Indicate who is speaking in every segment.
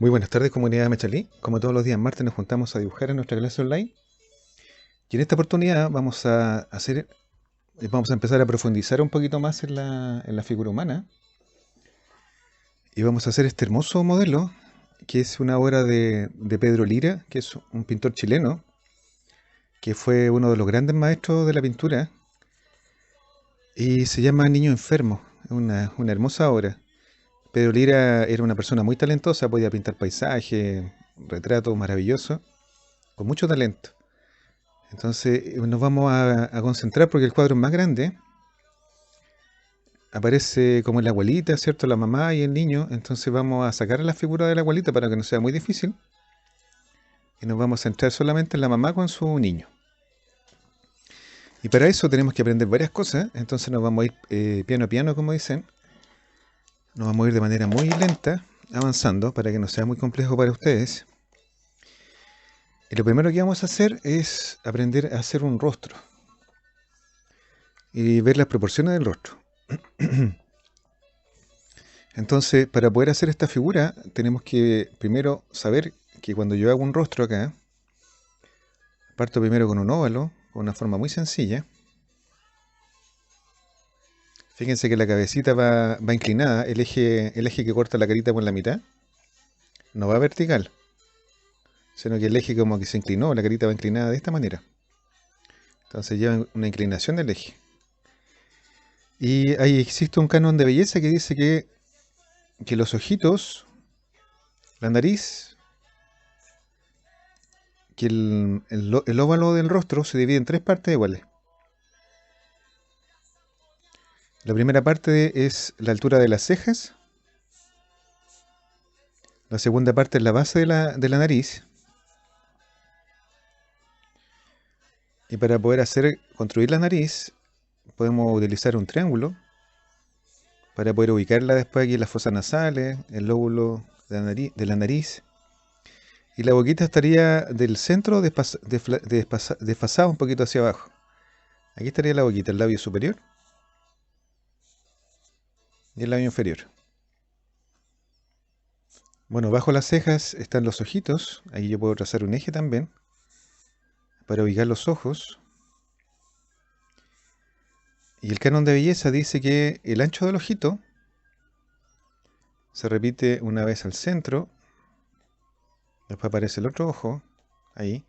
Speaker 1: Muy buenas tardes, comunidad de Mechalí. Como todos los días martes nos juntamos a dibujar en nuestra clase online. Y en esta oportunidad vamos a empezar a profundizar un poquito más en la figura humana. Y vamos a hacer este hermoso modelo, que es una obra de Pedro Lira, que es un pintor chileno, que fue uno de los grandes maestros de la pintura. Y se llama Niño Enfermo. Es una hermosa obra. Pedro Lira era una persona muy talentosa, podía pintar paisajes, retratos maravillosos, con mucho talento. Entonces nos vamos a concentrar porque el cuadro es más grande. Aparece como la abuelita, ¿cierto? La mamá y el niño. Entonces vamos a sacar la figura de la abuelita para que no sea muy difícil. Y nos vamos a centrar solamente en la mamá con su niño. Y para eso tenemos que aprender varias cosas. Entonces nos vamos a ir piano a piano, como dicen. Nos vamos a ir de manera muy lenta, avanzando, para que no sea muy complejo para ustedes. Y lo primero que vamos a hacer es aprender a hacer un rostro. Y ver las proporciones del rostro. Entonces, para poder hacer esta figura, tenemos que primero saber que cuando yo hago un rostro acá, parto primero con un óvalo, con una forma muy sencilla. Fíjense que la cabecita va inclinada, el eje que corta la carita por la mitad, no va vertical, sino que el eje como que se inclinó, la carita va inclinada de esta manera. Entonces lleva una inclinación del eje. Y ahí existe un canon de belleza que dice que los ojitos, la nariz, que el óvalo del rostro se divide en tres partes iguales. La primera parte es la altura de las cejas. La segunda parte es la base de la nariz. Y para poder construir la nariz, podemos utilizar un triángulo para poder ubicarla después aquí en las fosas nasales, el lóbulo de la nariz. Y la boquita estaría del centro desfasado un poquito hacia abajo. Aquí estaría la boquita, el labio superior y el labio inferior. Bueno, bajo las cejas están los ojitos. Aquí yo puedo trazar un eje también para ubicar los ojos. Y el canon de belleza dice que el ancho del ojito se repite una vez al centro. Después aparece el otro ojo, ahí.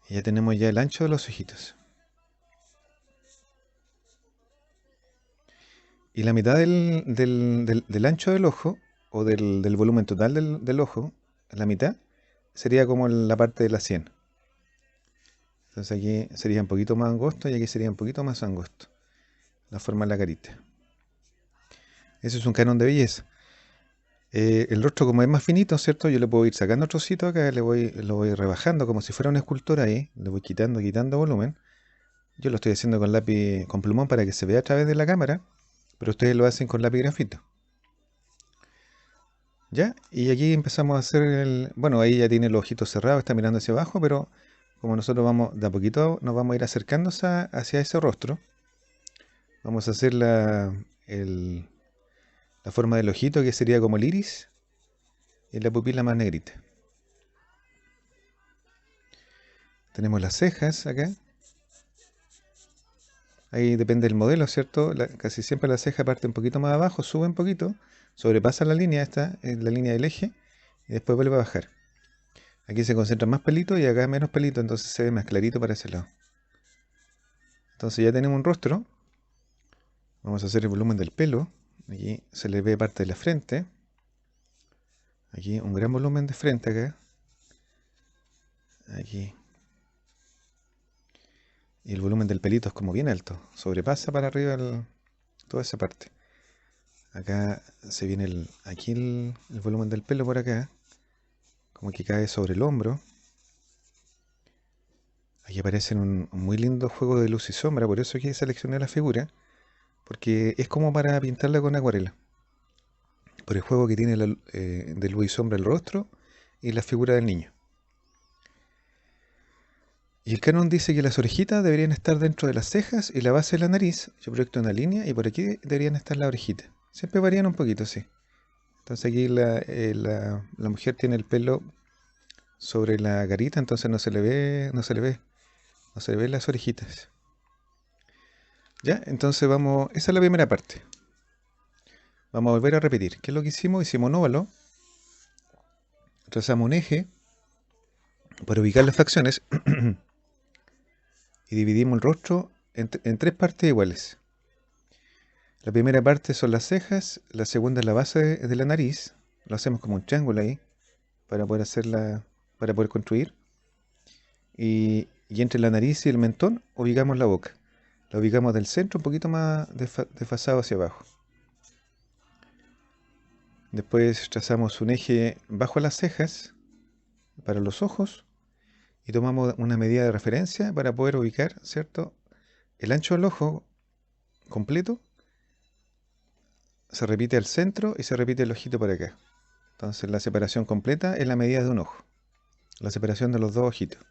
Speaker 1: Y ya tenemos ya el ancho de los ojitos. Y la mitad del ancho del ojo, o del volumen total del ojo, la mitad, sería como la parte de la sien. Entonces aquí sería un poquito más angosto y aquí sería un poquito más angosto. La forma de la carita. Eso es un canon de belleza. El rostro como es más finito, ¿cierto? Yo le puedo ir sacando trocitos acá, lo voy rebajando como si fuera una escultura ahí. Le voy quitando volumen. Yo lo estoy haciendo con lápiz, con plumón para que se vea a través de la cámara, pero ustedes lo hacen con lápiz grafito. ¿Ya? Y aquí empezamos a hacer bueno, ahí ya tiene los ojitos cerrados, está mirando hacia abajo, pero como nosotros vamos de a poquito, nos vamos a ir acercando hacia ese rostro. Vamos a hacer la forma del ojito, que sería como el iris, y la pupila más negrita. Tenemos las cejas acá. Ahí depende del modelo, ¿cierto? Casi siempre la ceja parte un poquito más abajo, sube un poquito, sobrepasa la línea, esta es la línea del eje, y después vuelve a bajar. Aquí se concentra más pelito y acá menos pelito, entonces se ve más clarito para ese lado. Entonces ya tenemos un rostro. Vamos a hacer el volumen del pelo. Aquí se le ve parte de la frente. Aquí un gran volumen de frente acá. Aquí. Y el volumen del pelito es como bien alto. Sobrepasa para arriba toda esa parte. Acá se viene aquí el volumen del pelo por acá. Como que cae sobre el hombro. Aquí aparece un muy lindo juego de luz y sombra. Por eso aquí seleccioné la figura. Porque es como para pintarla con acuarela. Por el juego que tiene de luz y sombra el rostro y la figura del niño. Y el canon dice que las orejitas deberían estar dentro de las cejas y la base de la nariz. Yo proyecto una línea y por aquí deberían estar las orejitas. Siempre varían un poquito, sí. Entonces aquí la mujer tiene el pelo sobre la carita, entonces no se le ve las orejitas. Ya, entonces vamos, esa es la primera parte. Vamos a volver a repetir. ¿Qué es lo que hicimos? Hicimos un óvalo, trazamos un eje para ubicar las facciones y dividimos el rostro en tres partes iguales. La primera parte son las cejas, la segunda es la base de la nariz, lo hacemos como un triángulo ahí para poder para poder construir. Y entre la nariz y el mentón ubicamos la boca. La ubicamos del centro un poquito más desfasado hacia abajo. Después trazamos un eje bajo las cejas para los ojos y tomamos una medida de referencia para poder ubicar, ¿cierto? El ancho del ojo completo se repite al centro y se repite el ojito para acá. Entonces la separación completa es la medida de un ojo, la separación de los dos ojitos.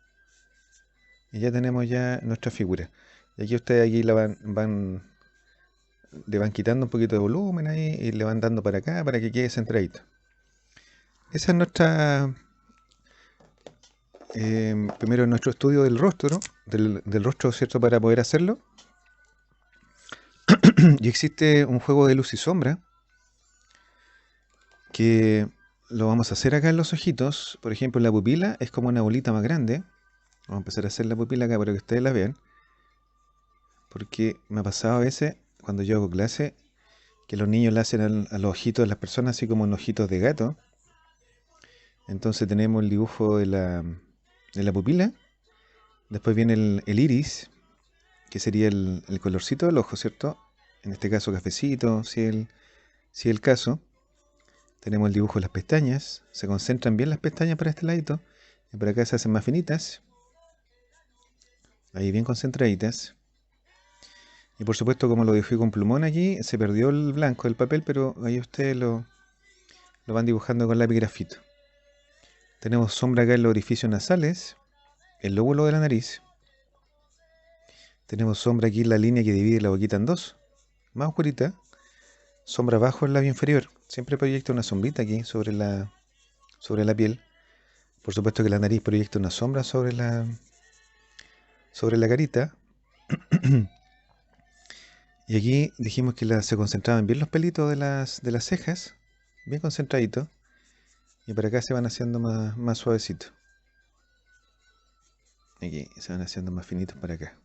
Speaker 1: Y ya tenemos ya nuestra figura. Y aquí ustedes le van quitando un poquito de volumen ahí y le van dando para acá para que quede centradito. Esa es nuestra, primero nuestro estudio del rostro, del rostro, ¿cierto? Para poder hacerlo. Y existe un juego de luz y sombra que lo vamos a hacer acá en los ojitos. Por ejemplo, la pupila es como una bolita más grande. Vamos a empezar a hacer la pupila acá para que ustedes la vean. Porque me ha pasado a veces, cuando yo hago clase, que los niños le hacen a los ojitos de las personas así como en ojitos de gato. Entonces tenemos el dibujo de la pupila. Después viene el iris, que sería el colorcito del ojo, ¿cierto? En este caso cafecito, si es el caso. Tenemos el dibujo de las pestañas. Se concentran bien las pestañas para este ladito. Y por acá se hacen más finitas. Ahí bien concentraditas. Y por supuesto, como lo dibujé con plumón aquí, se perdió el blanco del papel, pero ahí ustedes lo van dibujando con lápiz grafito. Tenemos sombra acá en los orificios nasales, el lóbulo de la nariz. Tenemos sombra aquí en la línea que divide la boquita en dos, más oscurita. Sombra abajo en el labio inferior. Siempre proyecta una sombrita aquí sobre la piel. Por supuesto que la nariz proyecta una sombra sobre la carita. Y aquí dijimos que se concentraban bien los pelitos de las cejas, bien concentraditos. Y para acá se van haciendo más suavecitos. Aquí se van haciendo más finitos para acá.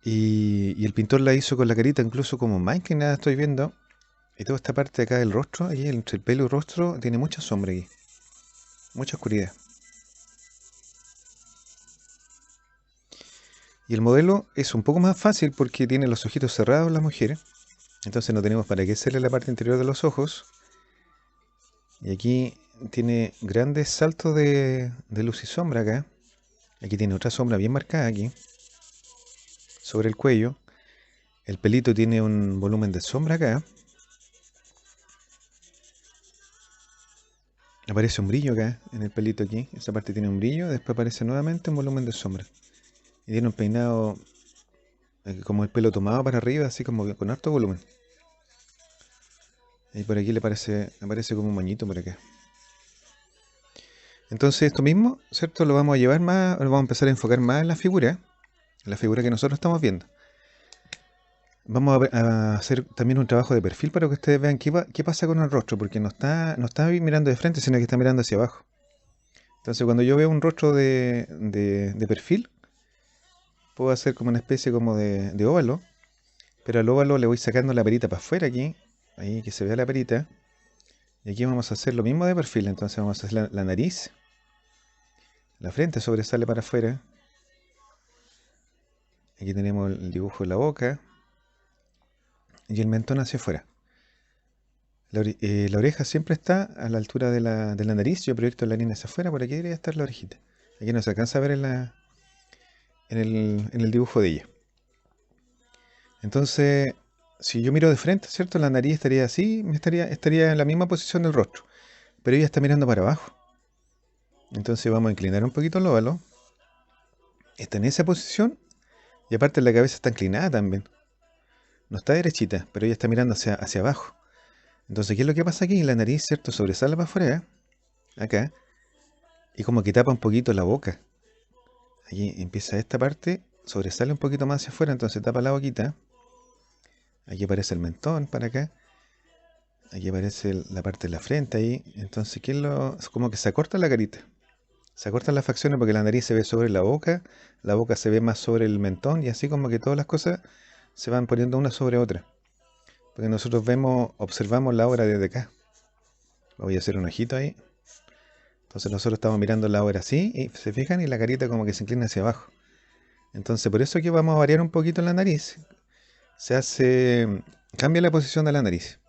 Speaker 1: Y el pintor la hizo con la carita incluso como más inclinada, estoy viendo. Y toda esta parte de acá del rostro, aquí entre el pelo y el rostro, tiene mucha sombra aquí. Mucha oscuridad. Y el modelo es un poco más fácil porque tiene los ojitos cerrados las mujeres. Entonces no tenemos para qué hacerle la parte interior de los ojos. Y aquí tiene grandes saltos de luz y sombra acá. Aquí tiene otra sombra bien marcada aquí. Sobre el cuello. El pelito tiene un volumen de sombra acá. Aparece un brillo acá en el pelito aquí. Esa parte tiene un brillo. Después aparece nuevamente un volumen de sombra. Y tiene un peinado como el pelo tomado para arriba, así como con harto volumen. Y por aquí aparece como un moñito por acá. Entonces esto mismo, ¿cierto? Lo vamos a llevar más, lo vamos a empezar a enfocar más en la figura que nosotros estamos viendo. Vamos a hacer también un trabajo de perfil para que ustedes vean qué pasa con el rostro, porque no está mirando de frente, sino que está mirando hacia abajo. Entonces cuando yo veo un rostro de perfil, puedo hacer como una especie como de óvalo, pero al óvalo le voy sacando la perita para afuera aquí, ahí que se vea la perita. Y aquí vamos a hacer lo mismo de perfil, entonces vamos a hacer la nariz. La frente sobresale para afuera. Aquí tenemos el dibujo de la boca. Y el mentón hacia afuera. La oreja siempre está a la altura de la nariz. Yo proyecto la línea hacia afuera, por aquí debería estar la orejita. Aquí no se alcanza a ver en el dibujo de ella. Entonces, si yo miro de frente, ¿cierto? La nariz estaría así, estaría en la misma posición del rostro. Pero ella está mirando para abajo. Entonces vamos a inclinar un poquito el óvalo. Está en esa posición. Y aparte la cabeza está inclinada también. No está derechita, pero ella está mirando hacia abajo. Entonces, ¿qué es lo que pasa aquí? La nariz, ¿cierto? Sobresale para afuera, acá, y como que tapa un poquito la boca. Aquí empieza esta parte, sobresale un poquito más hacia afuera, entonces tapa la boquita. Aquí aparece el mentón para acá. Aquí aparece la parte de la frente ahí. Entonces, ¿qué es lo...? Es como que se acorta la carita. Se acortan las facciones porque la nariz se ve sobre la boca se ve más sobre el mentón y así como que todas las cosas se van poniendo una sobre otra. Porque nosotros vemos, observamos la obra desde acá. Voy a hacer un ojito ahí. Entonces nosotros estamos mirando la obra así y se fijan y la carita como que se inclina hacia abajo. Entonces por eso que vamos a variar un poquito la nariz. Se hace, cambia la posición de la nariz.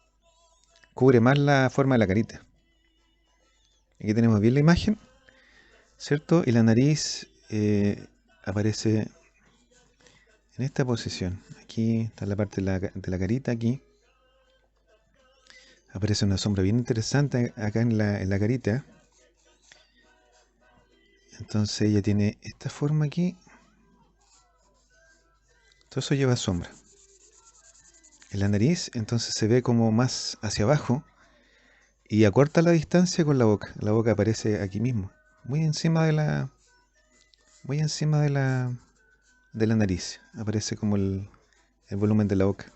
Speaker 1: Cubre más la forma de la carita. Aquí tenemos bien la imagen, ¿cierto? Y la nariz aparece en esta posición. Aquí está la parte de la carita, aquí. Aparece una sombra bien interesante acá en la carita. Entonces ella tiene esta forma aquí. Todo eso lleva sombra. En la nariz entonces se ve como más hacia abajo y acorta la distancia con la boca. La boca aparece aquí mismo, muy encima muy encima de la nariz. Aparece como el volumen de la boca.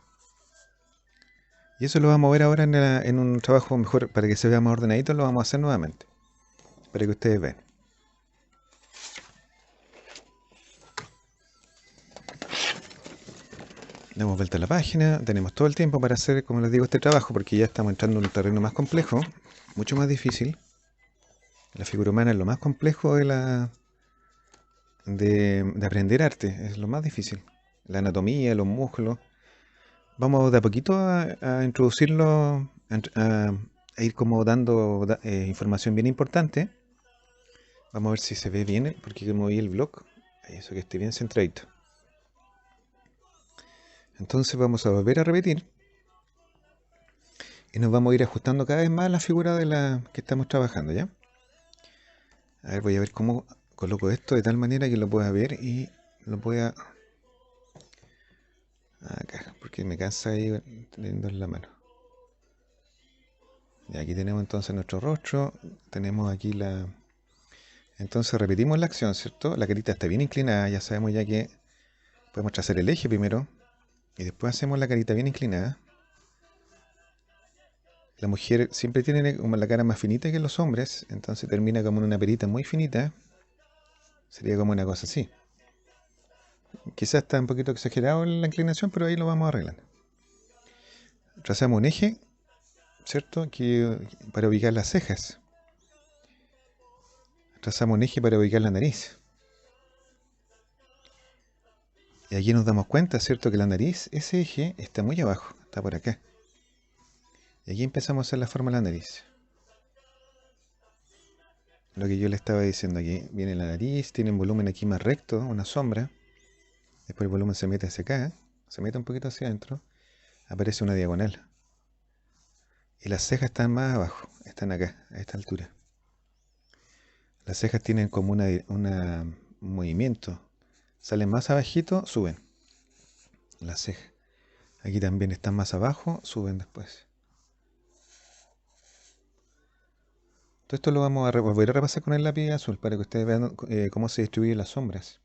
Speaker 1: Y eso lo vamos a ver ahora en un trabajo mejor, para que se vea más ordenadito, lo vamos a hacer nuevamente, para que ustedes vean. Damos vuelta a la página, tenemos todo el tiempo para hacer, como les digo, este trabajo, porque ya estamos entrando en un terreno más complejo, mucho más difícil. La figura humana es lo más complejo de aprender arte, es lo más difícil. La anatomía, los músculos. Vamos de a poquito a introducirlo, a ir como dando información bien importante. Vamos a ver si se ve bien, porque moví el blog, eso que esté bien centradito. Entonces vamos a volver a repetir y nos vamos a ir ajustando cada vez más a la figura de la que estamos trabajando, ¿ya? A ver, voy a ver cómo coloco esto de tal manera que lo pueda ver y lo pueda... Acá, porque me cansa ahí teniendo en la mano. Y aquí tenemos entonces nuestro rostro, tenemos aquí la... Entonces repetimos la acción, ¿cierto? La carita está bien inclinada, ya sabemos ya que podemos trazar el eje primero y después hacemos la carita bien inclinada. La mujer siempre tiene como la cara más finita que los hombres, entonces termina como en una perita muy finita. Sería como una cosa así. Quizás está un poquito exagerado en la inclinación, pero ahí lo vamos a arreglar. Trazamos un eje, ¿cierto? Aquí, para ubicar las cejas. Trazamos un eje para ubicar la nariz. Y aquí nos damos cuenta, ¿cierto? Que la nariz, ese eje, está muy abajo, está por acá. Y aquí empezamos a hacer la forma de la nariz. Lo que yo le estaba diciendo aquí, viene la nariz, tiene un volumen aquí más recto, una sombra. Después el volumen se mete hacia acá, se mete un poquito hacia adentro, aparece una diagonal. Y las cejas están más abajo, están acá, a esta altura. Las cejas tienen como un movimiento. Salen más abajito, suben. Las cejas. Aquí también están más abajo, suben después. Todo esto lo vamos a volver a repasar con el lápiz azul para que ustedes vean cómo se distribuyen las sombras.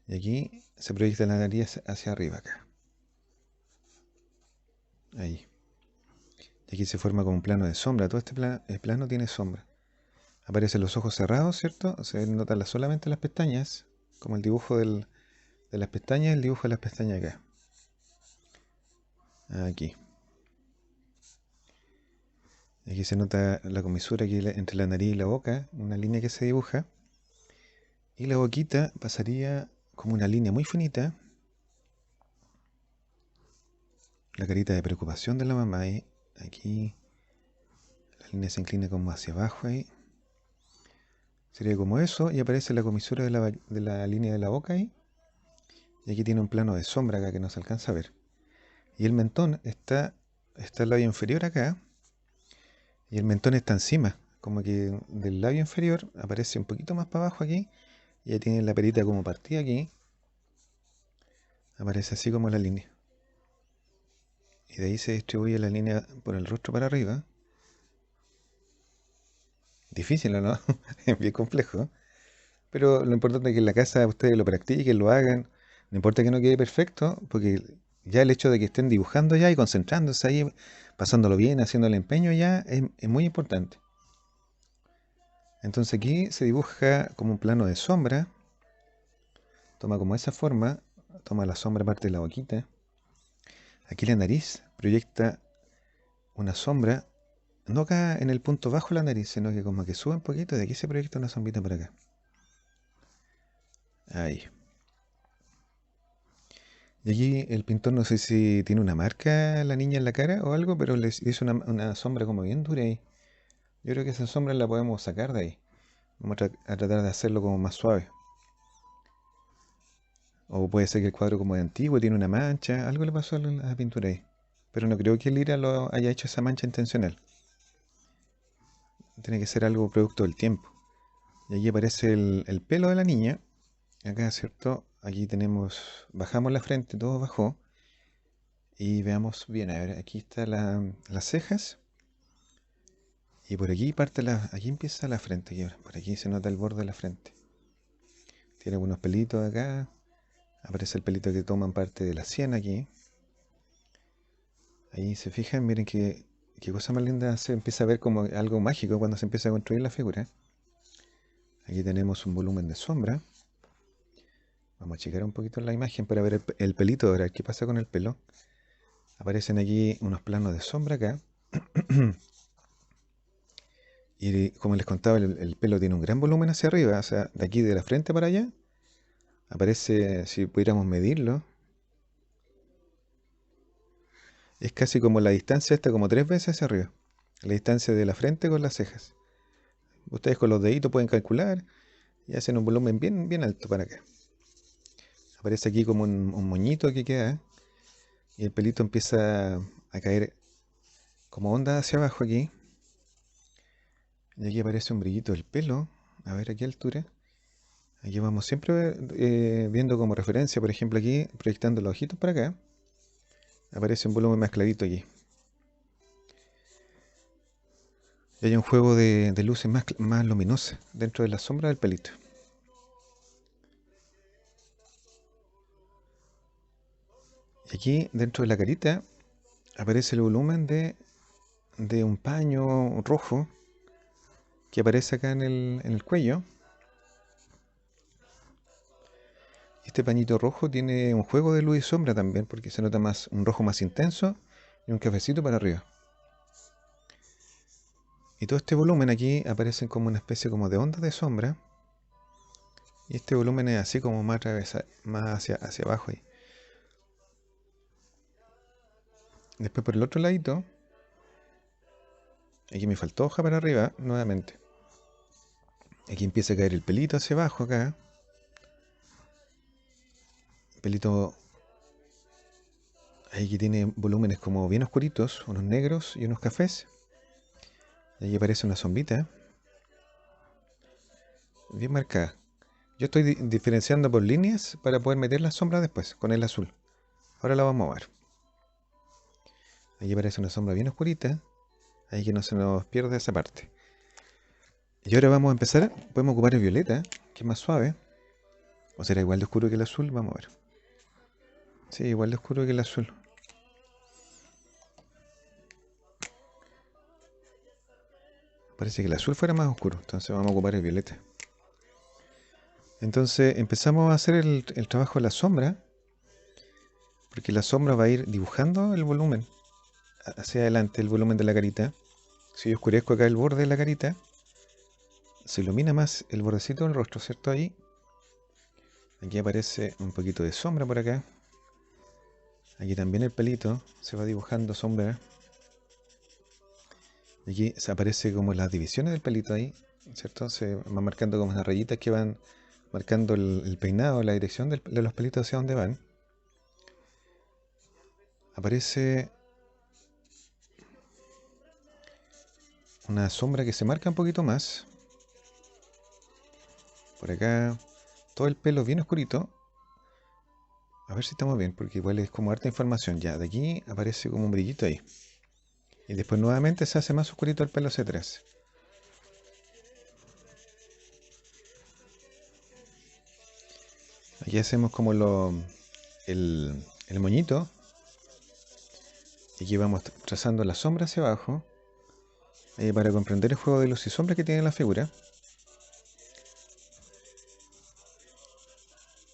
Speaker 1: Y aquí se proyecta la nariz hacia arriba acá. Ahí. Y aquí se forma como un plano de sombra. Todo este plano tiene sombra. Aparecen los ojos cerrados, ¿cierto? Se notan solamente las pestañas, como el dibujo de las pestañas, el dibujo de las pestañas acá. Aquí. Aquí se nota la comisura aquí entre la nariz y la boca, una línea que se dibuja. Y la boquita pasaría como una línea muy finita. La carita de preocupación de la mamá ahí. Aquí la línea se inclina como hacia abajo ahí. Sería como eso y aparece la comisura de la línea de la boca ahí. Y aquí tiene un plano de sombra acá que no se alcanza a ver. Y el mentón está al labio inferior acá. Y el mentón está encima. Como que del labio inferior aparece un poquito más para abajo aquí. Y ahí tiene la perita como partida aquí. Aparece así como la línea. Y de ahí se distribuye la línea por el rostro para arriba. Difícil, ¿o no? Es bien complejo. Pero lo importante es que en la casa ustedes lo practiquen, lo hagan. No importa que no quede perfecto, porque ya el hecho de que estén dibujando ya y concentrándose ahí, pasándolo bien, haciendo el empeño ya, es muy importante. Entonces aquí se dibuja como un plano de sombra. Toma como esa forma. Toma la sombra parte de la boquita. Aquí la nariz proyecta una sombra. No acá en el punto bajo de la nariz, sino que como que sube un poquito y de aquí se proyecta una sombrita por acá. Ahí. Y aquí el pintor no sé si tiene una marca la niña en la cara o algo, pero le hizo una sombra como bien dura ahí. Yo creo que esa sombra la podemos sacar de ahí. Vamos a tratar de hacerlo como más suave. O puede ser que el cuadro como de antiguo tiene una mancha. Algo le pasó a la pintura ahí. Pero no creo que Lira lo haya hecho esa mancha intencional. Tiene que ser algo producto del tiempo. Y aquí aparece el pelo de la niña. Acá, ¿cierto? Aquí tenemos, bajamos la frente, todo bajó. Y veamos bien, a ver, aquí está las cejas. Y por aquí parte aquí empieza la frente. Por aquí se nota el borde de la frente. Tiene algunos pelitos acá. Aparece el pelito que toman parte de la sien aquí. Ahí se fijan, miren qué cosa más linda. Se empieza a ver como algo mágico cuando se empieza a construir la figura. Aquí tenemos un volumen de sombra. Vamos a checar un poquito la imagen para ver el pelito ahora. ¿Qué pasa con el pelo? Aparecen aquí unos planos de sombra acá. Y como les contaba, el pelo tiene un gran volumen hacia arriba. O sea, de aquí de la frente para allá. Aparece, si pudiéramos medirlo, es casi como la distancia esta, como 3 veces hacia arriba. La distancia de la frente con las cejas. Ustedes con los deditos pueden calcular y hacen un volumen bien, bien alto para acá. Aparece aquí como un moñito que queda y el pelito empieza a caer como onda hacia abajo aquí. Y aquí aparece un brillito del pelo. A ver a qué altura. Aquí vamos siempre viendo como referencia, por ejemplo aquí, proyectando los ojitos para acá. Aparece un volumen más clarito aquí. Y hay un juego de luces más luminosas dentro de la sombra del pelito. Y aquí, dentro de la carita, aparece el volumen de un paño rojo que aparece acá en el cuello. Este pañito rojo tiene un juego de luz y sombra también, porque se nota más un rojo más intenso y un cafecito para arriba. Y todo este volumen aquí aparece como una especie como de onda de sombra. Y este volumen es así como más hacia abajo ahí. Después por el otro ladito, aquí me faltó hoja para arriba nuevamente. Aquí empieza a caer el pelito hacia abajo acá. Pelito ahí que tiene volúmenes como bien oscuritos, unos negros y unos cafés. Y ahí aparece una sombrita bien marcada. Yo estoy diferenciando por líneas para poder meter la sombra después con el azul. Ahora la vamos a ver. Ahí aparece una sombra bien oscurita. Ahí que no se nos pierda esa parte. Y ahora vamos a empezar. Podemos ocupar el violeta, que es más suave. O será igual de oscuro que el azul. Vamos a ver. Sí, igual de oscuro que el azul. Parece que el azul fuera más oscuro. Entonces vamos a ocupar el violeta. Entonces empezamos a hacer el trabajo de la sombra. Porque la sombra va a ir dibujando el volumen hacia adelante, el volumen de la carita. Si yo oscurezco acá el borde de la carita, se ilumina más el bordecito del rostro, ¿cierto? Ahí. Aquí aparece un poquito de sombra por acá. Aquí también el pelito se va dibujando sombra. Y aquí se aparece como las divisiones del pelito ahí, ¿cierto? Se van marcando como unas rayitas que van marcando el peinado, la dirección de los pelitos hacia dónde van. Aparece una sombra que se marca un poquito más. Por acá, todo el pelo bien oscurito. A ver si estamos bien, porque igual es como harta información. Ya, de aquí aparece como un brillito ahí. Y después nuevamente se hace más oscurito el pelo hacia atrás. Aquí hacemos como el moñito. Y aquí vamos trazando la sombra hacia abajo. Para comprender el juego de luz y sombra que tiene la figura.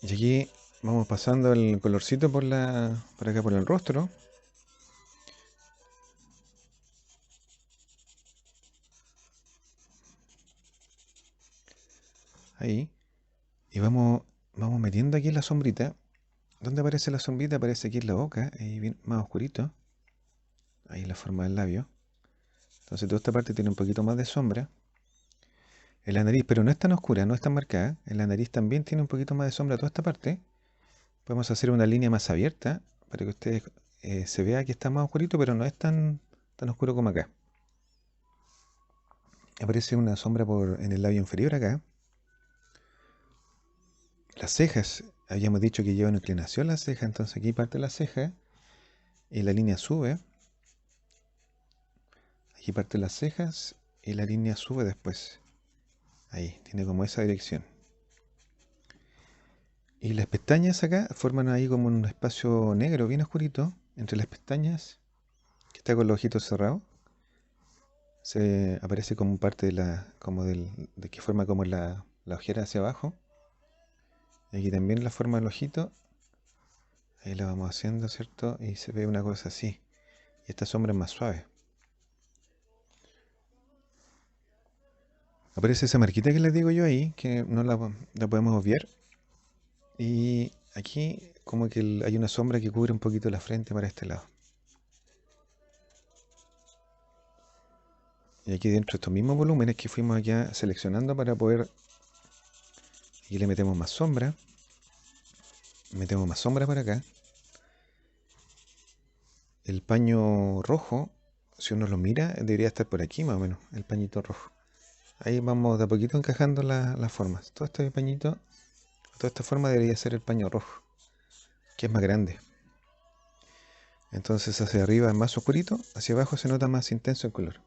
Speaker 1: Y aquí vamos pasando el colorcito por acá por el rostro. Ahí. Y vamos metiendo aquí la sombrita. ¿Dónde aparece la sombrita? Aparece aquí en la boca, ahí bien más oscurito. Ahí la forma del labio. Entonces toda esta parte tiene un poquito más de sombra. En la nariz, pero no es tan oscura, no es tan marcada. En la nariz también tiene un poquito más de sombra toda esta parte. Podemos hacer una línea más abierta para que ustedes se vea que está más oscurito, pero no es tan oscuro como acá. Aparece una sombra en el labio inferior acá. Las cejas, habíamos dicho que llevan inclinación las cejas, entonces aquí parte la ceja y la línea sube. Aquí parte las cejas y la línea sube después. Ahí, tiene como esa dirección. Y las pestañas acá forman ahí como un espacio negro bien oscurito entre las pestañas, que está con los ojitos cerrados. Se aparece como parte de que forma como la ojera hacia abajo. Y aquí también la forma del ojito. Ahí la vamos haciendo, ¿cierto? Y se ve una cosa así. Y esta sombra es más suave. Aparece esa marquita que les digo yo ahí, que no la podemos obviar. Y aquí como que hay una sombra que cubre un poquito la frente para este lado. Y aquí dentro de estos mismos volúmenes que fuimos allá seleccionando para poder... Aquí le metemos más sombra. Metemos más sombra para acá. El paño rojo, si uno lo mira, debería estar por aquí más o menos, el pañito rojo. Ahí vamos de a poquito encajando las formas. Todo este pañito, toda esta forma debería ser el paño rojo, que es más grande. Entonces hacia arriba es más oscurito, hacia abajo se nota más intenso el color.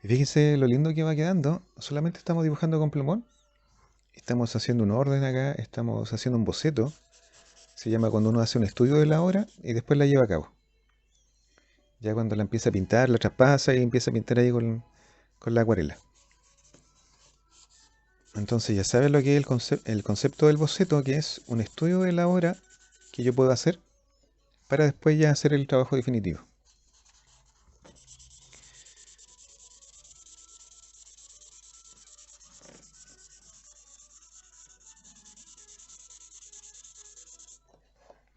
Speaker 1: Y fíjense lo lindo que va quedando. Solamente estamos dibujando con plumón. Estamos haciendo un orden acá, estamos haciendo un boceto. Se llama cuando uno hace un estudio de la obra y después la lleva a cabo. Ya cuando la empieza a pintar, la traspasa y empieza a pintar ahí con la acuarela. Entonces ya sabes lo que es el concepto del boceto, que es un estudio de la obra que yo puedo hacer para después ya hacer el trabajo definitivo.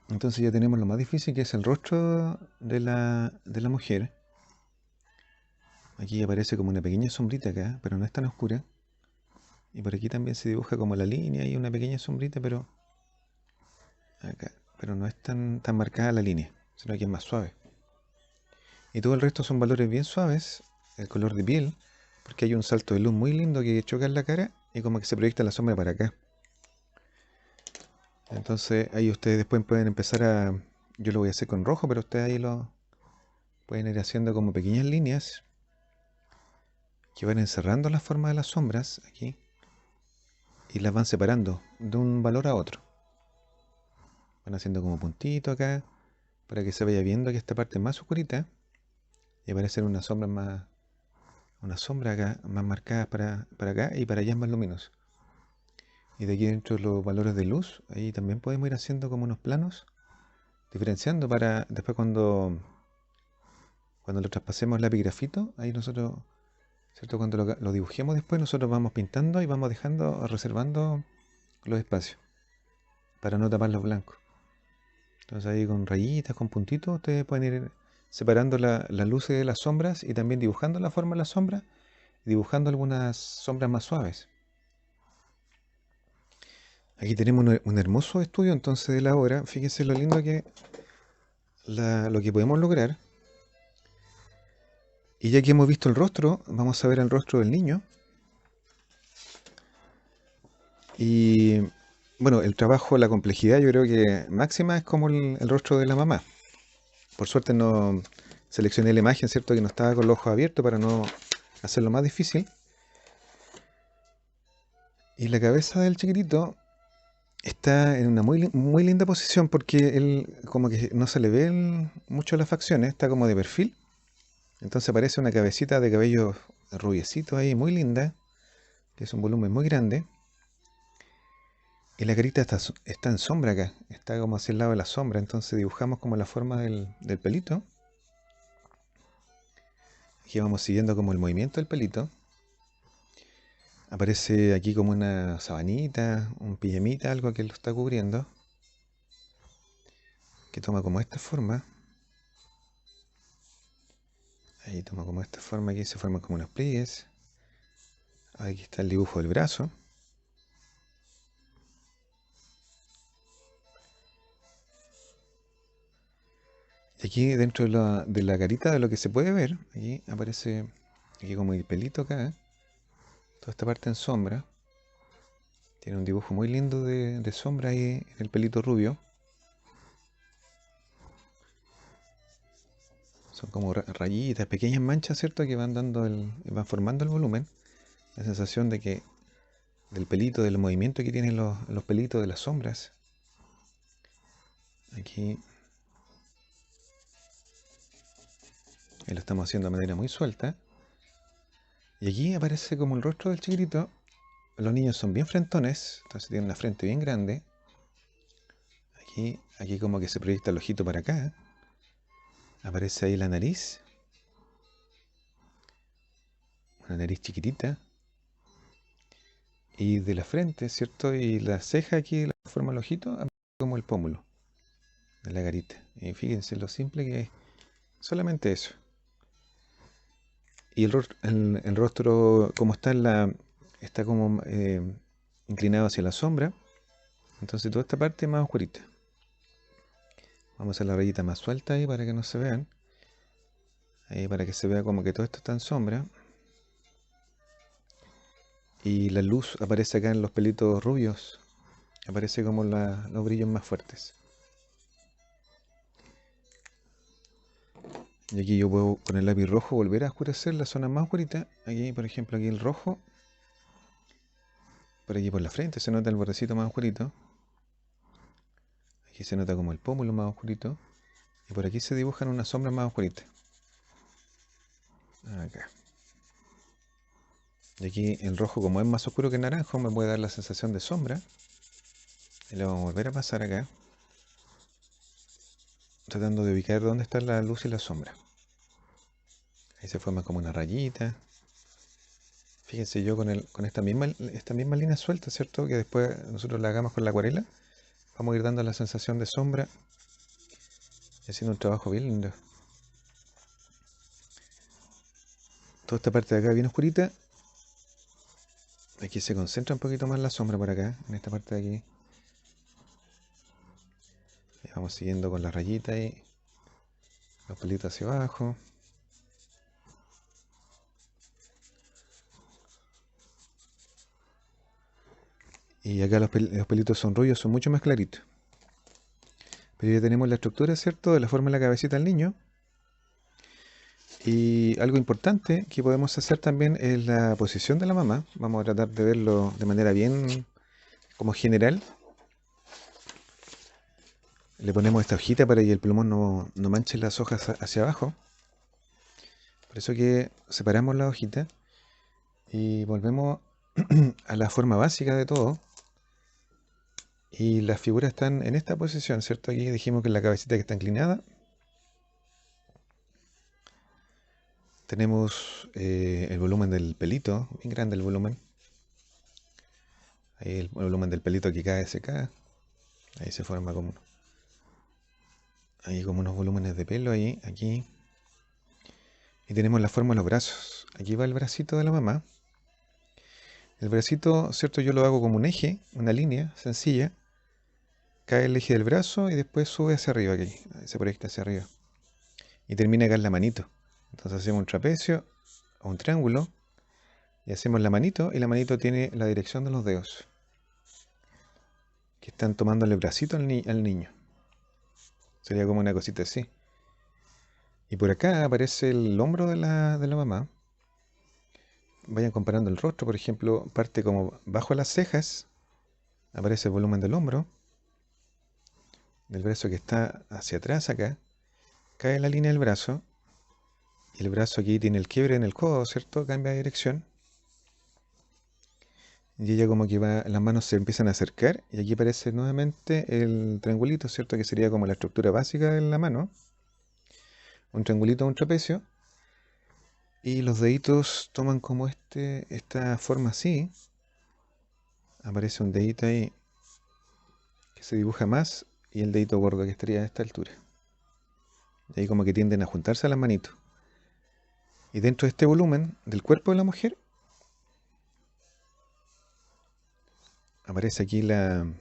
Speaker 1: Entonces ya tenemos lo más difícil, que es el rostro de la mujer. Aquí aparece como una pequeña sombrita acá, pero no es tan oscura. Y por aquí también se dibuja como la línea y una pequeña sombrita, pero acá. Pero no es tan marcada la línea, sino que es más suave. Y todo el resto son valores bien suaves, el color de piel, porque hay un salto de luz muy lindo que choca en la cara y como que se proyecta la sombra para acá. Entonces ahí ustedes después pueden empezar yo lo voy a hacer con rojo, pero ustedes ahí lo pueden ir haciendo como pequeñas líneas que van encerrando la forma de las sombras aquí y las van separando de un valor a otro. Van haciendo como puntito acá para que se vaya viendo que esta parte es más oscurita y aparece una sombra acá más marcada para acá y para allá es más luminoso. Y de aquí dentro los valores de luz, ahí también podemos ir haciendo como unos planos, diferenciando para después cuando lo traspasemos el lapicrafito, ahí nosotros, ¿cierto? Cuando lo dibujemos después, nosotros vamos pintando y vamos reservando los espacios para no tapar los blancos. Entonces ahí con rayitas, con puntitos, ustedes pueden ir separando las luces de las sombras y también dibujando la forma de las sombras y dibujando algunas sombras más suaves. Aquí tenemos un hermoso estudio entonces de la obra. Fíjense lo lindo lo que podemos lograr. Y ya que hemos visto el rostro, vamos a ver el rostro del niño. Y Bueno, el trabajo, la complejidad, yo creo que máxima es como el rostro de la mamá. Por suerte no seleccioné la imagen, ¿cierto? Que no estaba con los ojos abiertos para no hacerlo más difícil. Y la cabeza del chiquitito está en una muy linda posición porque él como que no se le ven mucho las facciones, está como de perfil. Entonces parece una cabecita de cabello rubiecito ahí, muy linda, que es un volumen muy grande. Y la carita está en sombra acá, está como hacia el lado de la sombra, entonces dibujamos como la forma del pelito. Aquí vamos siguiendo como el movimiento del pelito. Aparece aquí como una sabanita, un pijamita, algo que lo está cubriendo, que toma como esta forma. Ahí toma como esta forma, aquí se forman como unos pliegues. Aquí está el dibujo del brazo. Y aquí dentro de la carita, de lo que se puede ver, aquí aparece aquí como el pelito acá, toda esta parte en sombra. Tiene un dibujo muy lindo de sombra ahí en el pelito rubio. Son como rayitas, pequeñas manchas, ¿cierto? Que van van formando el volumen. La sensación de que del pelito, del movimiento que tienen los pelitos de las sombras. Aquí lo estamos haciendo de manera muy suelta. Y aquí aparece como el rostro del chiquitito. Los niños son bien frentones, entonces tienen una frente bien grande. Aquí como que se proyecta el ojito para acá. Aparece ahí la nariz. Una nariz chiquitita. Y de la frente, ¿cierto? Y la ceja aquí, la forma del ojito, aparece como el pómulo de la carita. Y fíjense lo simple que es. Solamente eso. Y el rostro como está está como inclinado hacia la sombra. Entonces toda esta parte es más oscurita. Vamos a hacer la rayita más suelta ahí para que no se vean. Ahí para que se vea como que todo esto está en sombra. Y la luz aparece acá en los pelitos rubios. Aparece como los brillos más fuertes. Y aquí yo puedo con el lápiz rojo volver a oscurecer la zona más oscurita. Aquí, por ejemplo, aquí el rojo. Por aquí por la frente se nota el bordecito más oscurito. Aquí se nota como el pómulo más oscurito. Y por aquí se dibujan unas sombras más oscuritas. Acá. Y aquí el rojo, como es más oscuro que el naranjo, me puede dar la sensación de sombra. Y lo vamos a volver a pasar acá. Tratando de ubicar dónde está la luz y la sombra. Ahí se forma como una rayita. Fíjense yo con esta misma línea suelta, ¿cierto? Que después nosotros la hagamos con la acuarela. Vamos a ir dando la sensación de sombra y haciendo un trabajo bien lindo. Toda esta parte de acá bien oscurita. Aquí se concentra un poquito más la sombra por acá, en esta parte de aquí. Y vamos siguiendo con la rayita y los pelitos hacia abajo. Y acá los pelitos son rubios, son mucho más claritos. Pero ya tenemos la estructura, ¿cierto? De la forma de la cabecita del niño. Y algo importante que podemos hacer también es la posición de la mamá. Vamos a tratar de verlo de manera bien como general. Le ponemos esta hojita para que el plumón no manche las hojas hacia abajo. Por eso que separamos la hojita y volvemos a la forma básica de todo. Y las figuras están en esta posición, ¿cierto? Aquí dijimos que la cabecita que está inclinada. Tenemos el volumen del pelito, bien grande el volumen. Ahí el volumen del pelito que cae, se cae. Ahí se forma como, ahí como unos volúmenes de pelo ahí, aquí. Y tenemos la forma de los brazos. Aquí va el bracito de la mamá. El bracito, ¿cierto? Yo lo hago como un eje, una línea sencilla. Cae el eje del brazo y después sube hacia arriba aquí. Se proyecta hacia arriba. Y termina acá en la manito. Entonces hacemos un trapecio o un triángulo. Y hacemos la manito y la manito tiene la dirección de los dedos. que están tomándole el bracito al niño. Sería como una cosita así. Y por acá aparece el hombro de la mamá. Vayan comparando el rostro, por ejemplo, parte como bajo las cejas, aparece el volumen del hombro, del brazo que está hacia atrás acá, cae la línea del brazo, y el brazo aquí tiene el quiebre en el codo, ¿cierto? Cambia de dirección. Y ella como que va, las manos se empiezan a acercar, y aquí aparece nuevamente el triangulito, ¿cierto? Que sería como la estructura básica de la mano. Un triangulito, un trapecio. Y los deditos toman como esta forma así. Aparece un dedito ahí que se dibuja más y el dedito gordo que estaría a esta altura. Y ahí como que tienden a juntarse las manitos. Y dentro de este volumen del cuerpo de la mujer aparece aquí la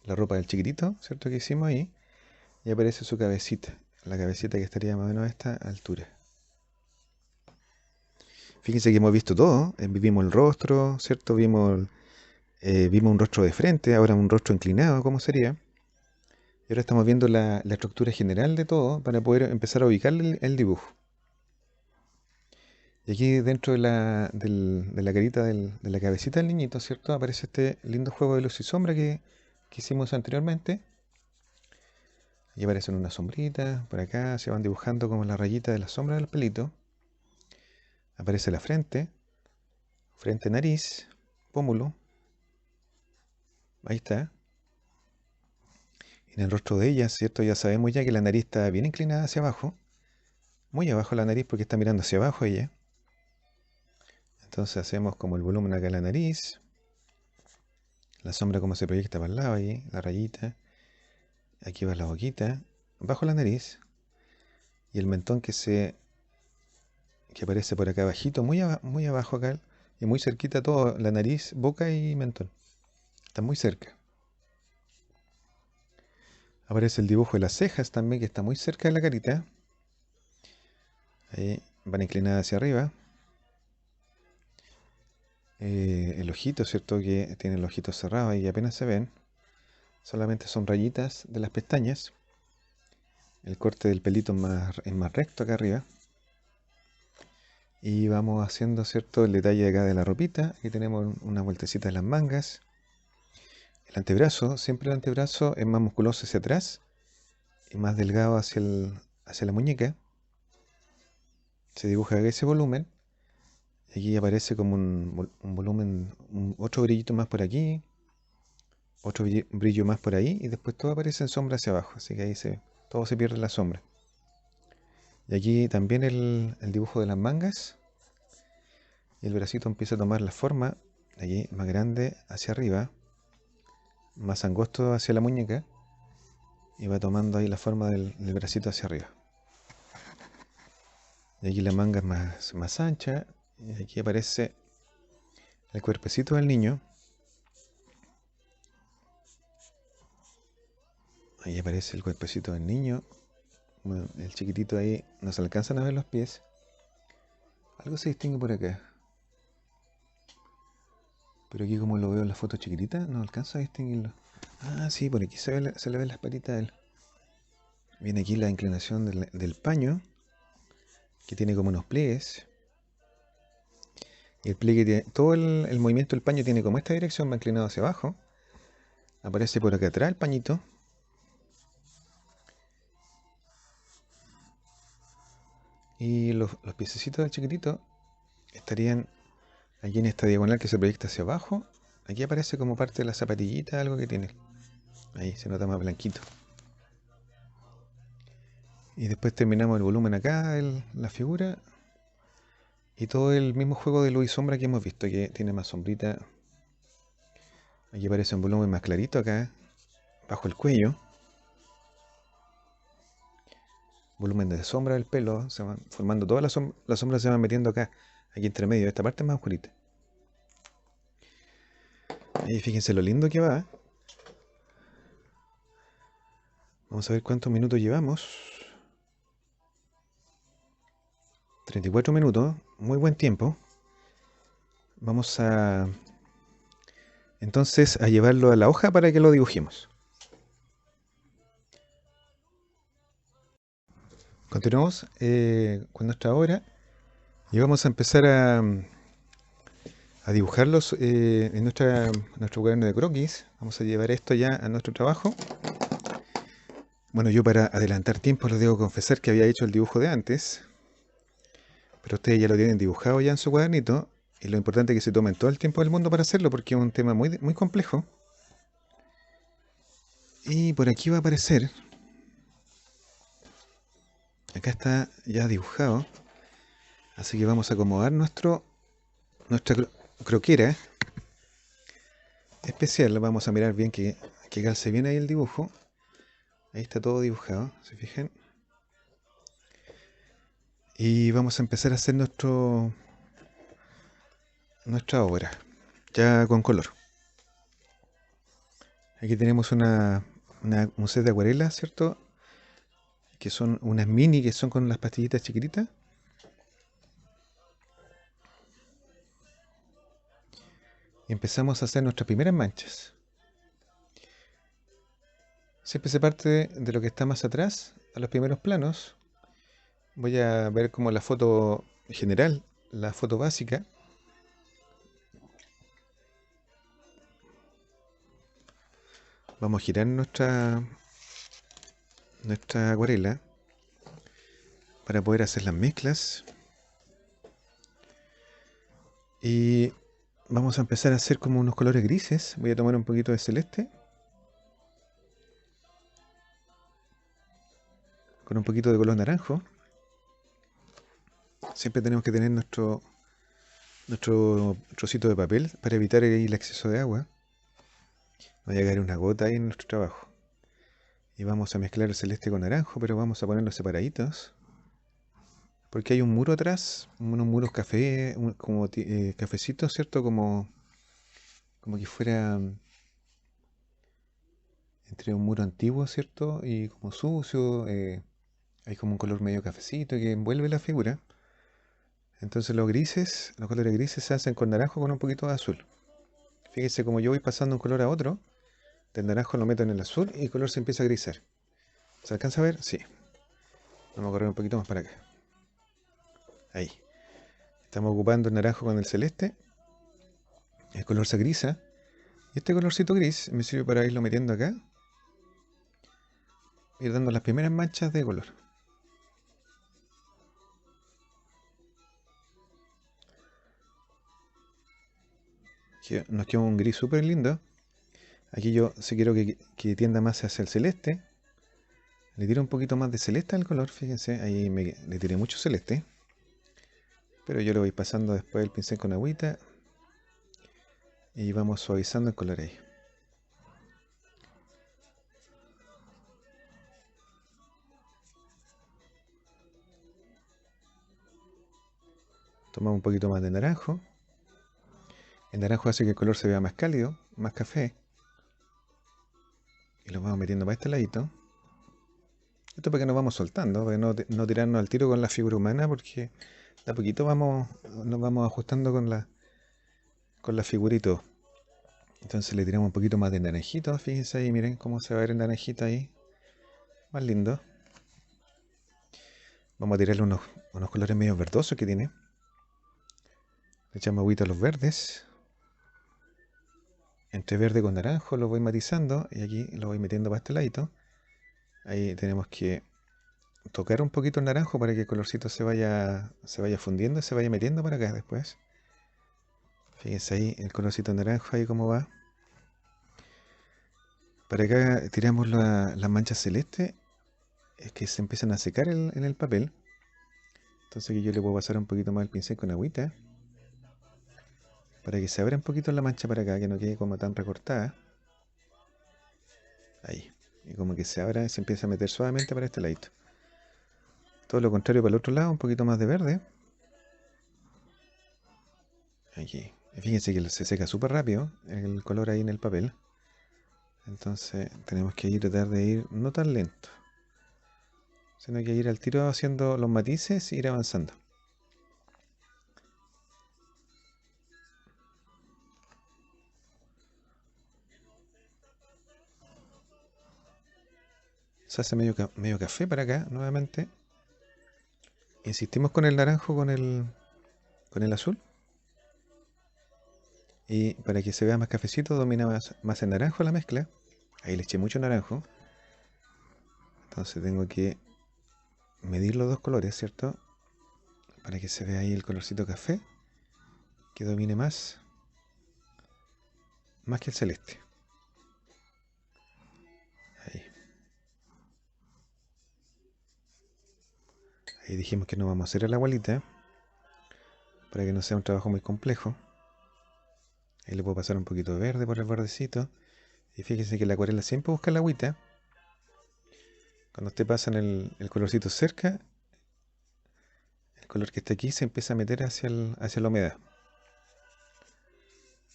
Speaker 1: ropa del chiquitito, ¿cierto? Que hicimos ahí. Y aparece su cabecita. La cabecita que estaría más o menos a esta altura. Fíjense que hemos visto todo. Vimos el rostro, ¿cierto? Vimos un rostro de frente, ahora un rostro inclinado, ¿cómo sería? Y ahora estamos viendo la estructura general de todo para poder empezar a ubicar el dibujo. Y aquí dentro de la carita de la cabecita del niñito, ¿cierto? Aparece este lindo juego de luz y sombra que hicimos anteriormente. Y aparecen unas sombritas, por acá se van dibujando como la rayita de la sombra del pelito. Aparece la frente, nariz, pómulo. Ahí está. En el rostro de ella, ¿cierto? Ya sabemos ya que la nariz está bien inclinada hacia abajo. Muy abajo la nariz porque está mirando hacia abajo ella. Entonces hacemos como el volumen acá en la nariz. La sombra como se proyecta para el lado ahí, la rayita. Aquí va la boquita, bajo la nariz. Y el mentón que aparece por acá abajito, muy abajo acá. Y muy cerquita todo, la nariz, boca y mentón. Está muy cerca. Aparece el dibujo de las cejas también, que está muy cerca de la carita. Ahí van inclinadas hacia arriba. El ojito, ¿cierto? Que tiene el ojito cerrado y apenas se ven. Solamente son rayitas de las pestañas. El corte del pelito es más recto acá arriba. Y vamos haciendo, ¿cierto? El detalle acá de la ropita. Aquí tenemos una vueltecita de las mangas. El antebrazo, siempre el antebrazo es más musculoso hacia atrás y más delgado hacia la muñeca. Se dibuja ese volumen. Y aquí aparece como un volumen, otro brillito más por aquí, otro brillo más por ahí, y después todo aparece en sombra hacia abajo. Así que ahí todo se pierde en la sombra. Y aquí también el dibujo de las mangas. Y el bracito empieza a tomar la forma, aquí más grande hacia arriba, más angosto hacia la muñeca, y va tomando ahí la forma del bracito hacia arriba. Y aquí la manga es más ancha, y aquí aparece el cuerpecito del niño. Ahí aparece el cuerpecito del niño. Bueno, el chiquitito ahí, no se alcanzan a ver los pies. Algo se distingue por acá. Pero aquí como lo veo en la foto chiquitita, no alcanzo a distinguirlo. Ah, sí, por aquí se le ven las patitas de él. Viene aquí la inclinación del paño, que tiene como unos pliegues. Y el pliegue tiene, todo el movimiento del paño tiene como esta dirección, va inclinado hacia abajo. Aparece por acá atrás el pañito. Y los piececitos del chiquitito estarían aquí en esta diagonal que se proyecta hacia abajo. Aquí aparece como parte de la zapatillita, algo que tiene. Ahí se nota más blanquito. Y después terminamos el volumen acá, la figura. Y todo el mismo juego de luz y sombra que hemos visto, que tiene más sombrita. Aquí aparece un volumen más clarito acá, bajo el cuello. Volumen de sombra del pelo, se van formando todas las sombras se van metiendo acá, aquí entre medio, esta parte es más oscurita. Ahí fíjense lo lindo que va. Vamos a ver cuántos minutos llevamos. 34 minutos, muy buen tiempo. Vamos a entonces a llevarlo a la hoja para que lo dibujemos. Continuamos con nuestra obra y vamos a empezar a dibujarlos en nuestro cuaderno de croquis. Vamos a llevar esto ya a nuestro trabajo. Bueno, yo para adelantar tiempo les debo confesar que había hecho el dibujo de antes, pero ustedes ya lo tienen dibujado ya en su cuadernito, y lo importante es que se tomen todo el tiempo del mundo para hacerlo porque es un tema muy, muy complejo. Y por aquí va a aparecer, acá está ya dibujado, así que vamos a acomodar nuestra croquera especial. Vamos a mirar bien que calce bien ahí el dibujo. Ahí está todo dibujado, ¿se fijan? Y vamos a empezar a hacer nuestra obra, ya con color. Aquí tenemos un set de acuarelas, ¿cierto? Que son unas mini, que son con las pastillitas chiquititas. Y empezamos a hacer nuestras primeras manchas. Siempre se parte de lo que está más atrás, a los primeros planos. Voy a ver como la foto general, la foto básica. Vamos a girar nuestra acuarela para poder hacer las mezclas. Y vamos a empezar a hacer como unos colores grises. Voy a tomar un poquito de celeste con un poquito de color naranjo. Siempre tenemos que tener nuestro trocito de papel para evitar el exceso de agua. Va a caer una gota ahí en nuestro trabajo. Y vamos a mezclar el celeste con naranjo, pero vamos a ponerlos separaditos. Porque hay un muro atrás, unos muros café, como cafecitos, ¿cierto? Como que fuera entre un muro antiguo, ¿cierto? Y como sucio. Hay como un color medio cafecito que envuelve la figura. Entonces los colores grises se hacen con naranjo con un poquito de azul. Fíjense como yo voy pasando un color a otro, del naranjo lo meto en el azul y el color se empieza a grisar. ¿Se alcanza a ver? Sí. Vamos a correr un poquito más para acá. Ahí. Estamos ocupando el naranjo con el celeste. El color se grisa. Y este colorcito gris me sirve para irlo metiendo acá. Ir dando las primeras manchas de color. Nos queda un gris súper lindo. Aquí yo si quiero que tienda más hacia el celeste. Le tiro un poquito más de celeste al color, fíjense. Ahí le tiré mucho celeste. Pero yo le voy pasando después el pincel con agüita. Y vamos suavizando el color ahí. Tomamos un poquito más de naranjo. El naranjo hace que el color se vea más cálido, más café. Y lo vamos metiendo para este ladito. Esto para que nos vamos soltando, para no tirarnos al tiro con la figura humana, porque de a poquito nos vamos ajustando con la figurita. Entonces le tiramos un poquito más de naranjito, fíjense ahí, miren cómo se va a ver el naranjito ahí. Más lindo. Vamos a tirarle unos colores medio verdosos que tiene. Le echamos agüita a los verdes. Entre verde con naranjo lo voy matizando y aquí lo voy metiendo para este ladito. Ahí tenemos que tocar un poquito el naranjo para que el colorcito se vaya fundiendo y se vaya metiendo para acá después. Fíjense ahí el colorcito naranjo ahí cómo va. Para acá tiramos las manchas celestes que se empiezan a secar en el papel. Entonces aquí yo le puedo pasar un poquito más el pincel con agüita para que se abra un poquito la mancha para acá, que no quede como tan recortada. Ahí. Y como que se abra y se empieza a meter suavemente para este ladito. Todo lo contrario para el otro lado, un poquito más de verde. Aquí. Y fíjense que se seca súper rápido el color ahí en el papel. Entonces tenemos que tratar de ir no tan lento, sino que ir al tiro haciendo los matices e ir avanzando. Se hace medio café para acá nuevamente. Insistimos con el naranjo, con el azul. Y para que se vea más cafecito, domina más el naranjo la mezcla. Ahí le eché mucho naranjo. Entonces tengo que medir los dos colores, ¿cierto? Para que se vea ahí el colorcito café. Que domine más que el celeste. Ahí. Ahí dijimos que no vamos a hacer a la abuelita. Para que no sea un trabajo muy complejo. Ahí le puedo pasar un poquito de verde por el bordecito. Y fíjense que la acuarela siempre busca la agüita. Cuando usted pasa en el colorcito cerca, el color que está aquí se empieza a meter hacia la humedad.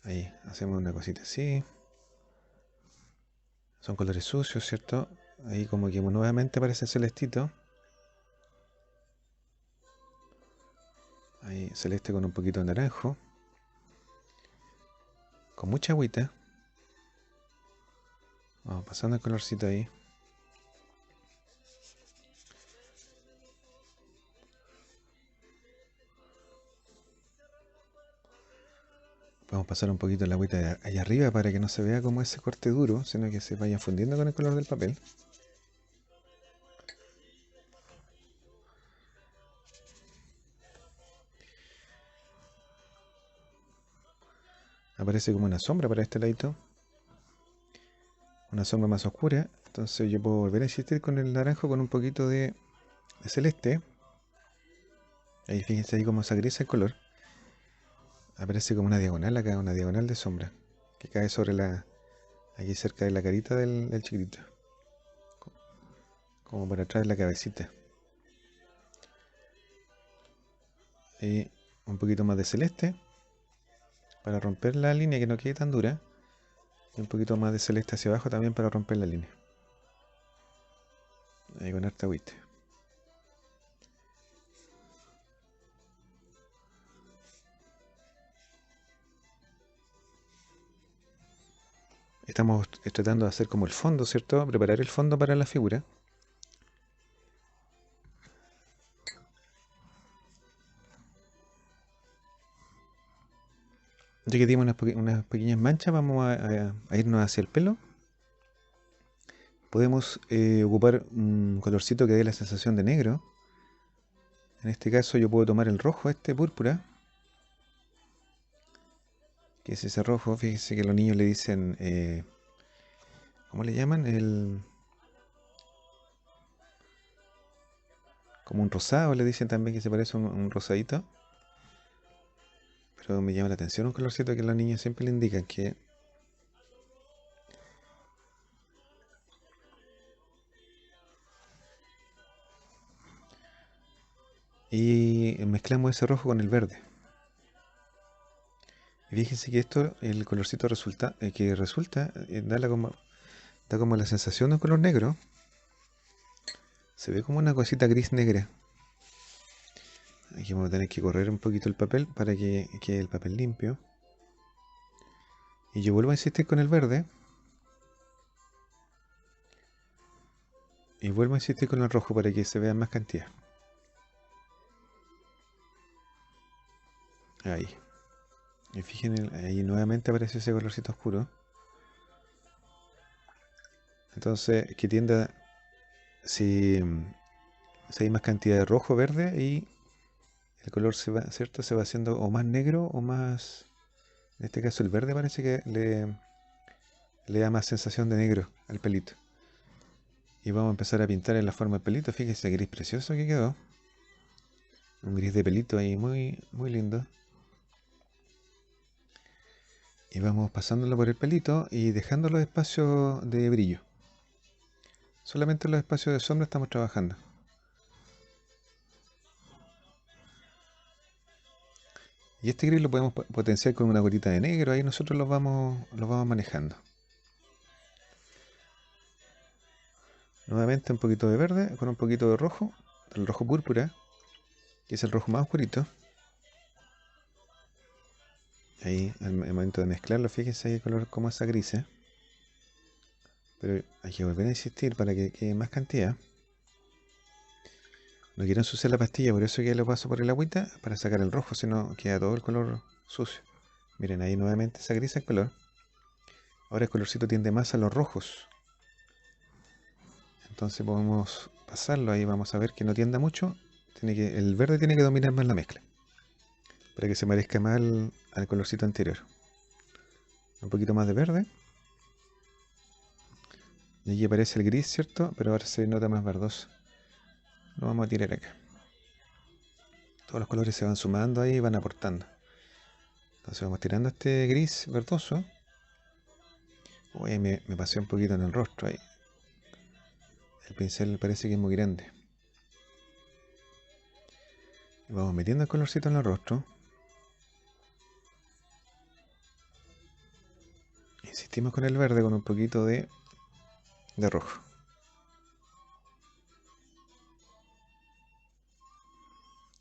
Speaker 1: Ahí, hacemos una cosita así. Son colores sucios, ¿cierto? Ahí como que nuevamente aparece el celestito. Ahí, celeste con un poquito de naranjo. Con mucha agüita. Vamos pasando el colorcito ahí. Vamos a pasar un poquito la agüita allá arriba para que no se vea como ese corte duro, sino que se vaya fundiendo con el color del papel. Aparece como una sombra para este ladito. Una sombra más oscura. Entonces yo puedo volver a insistir con el naranjo con un poquito de celeste. Ahí fíjense ahí cómo se agrisa el color. Aparece como una diagonal acá, una diagonal de sombra. Que cae sobre aquí cerca de la carita del chiquitito. Como por atrás de la cabecita. Y un poquito más de celeste. Para romper la línea que no quede tan dura. Y un poquito más de celeste hacia abajo también para romper la línea. Ahí con harta agüita. Estamos tratando de hacer como el fondo, ¿cierto? Preparar el fondo para la figura. Ya que dimos unas pequeñas manchas, vamos a irnos hacia el pelo. Podemos ocupar un colorcito que dé la sensación de negro. En este caso yo puedo tomar el rojo, púrpura. Que es ese rojo, fíjense que los niños le dicen, ¿cómo le llaman? Como un rosado, le dicen también que se parece a un rosadito. Pero me llama la atención un colorcito que los niños siempre le indican que... Y mezclamos ese rojo con el verde. Y fíjense que esto, el colorcito que resulta, da como la sensación de un color negro. Se ve como una cosita gris negra. Aquí vamos a tener que correr un poquito el papel para que quede el papel limpio. Y yo vuelvo a insistir con el verde. Y vuelvo a insistir con el rojo para que se vea más cantidad. Ahí. Y fíjense, ahí nuevamente aparece ese colorcito oscuro. Entonces, que tienda, si hay más cantidad de rojo, verde, y el color ¿cierto? Se va haciendo o más negro o más... En este caso el verde parece que le da más sensación de negro al pelito. Y vamos a empezar a pintar en la forma del pelito. Fíjense el gris precioso que quedó. Un gris de pelito ahí muy, muy lindo. Y vamos pasándolo por el pelito y dejando los espacios de brillo. Solamente en los espacios de sombra estamos trabajando. Y este gris lo podemos potenciar con una gotita de negro. Ahí nosotros los vamos manejando. Nuevamente un poquito de verde con un poquito de rojo. El rojo púrpura, que es el rojo más oscurito. Ahí, al momento de mezclarlo, fíjense ahí el color como esa gris. Pero hay que volver a insistir para que quede más cantidad. No quiero ensuciar la pastilla, por eso que lo paso por el agüita para sacar el rojo, si no queda todo el color sucio. Miren, ahí nuevamente esa gris el color. Ahora el colorcito tiende más a los rojos. Entonces podemos pasarlo ahí, vamos a ver que no tienda mucho. El verde tiene que dominar más la mezcla. Para que se parezca más al colorcito anterior. Un poquito más de verde. Y aquí aparece el gris, ¿cierto? Pero ahora se nota más verdoso. Lo vamos a tirar acá. Todos los colores se van sumando ahí y van aportando. Entonces vamos tirando este gris verdoso. Uy, me pasé un poquito en el rostro ahí. El pincel parece que es muy grande. Y vamos metiendo el colorcito en el rostro. Insistimos con el verde con un poquito de rojo.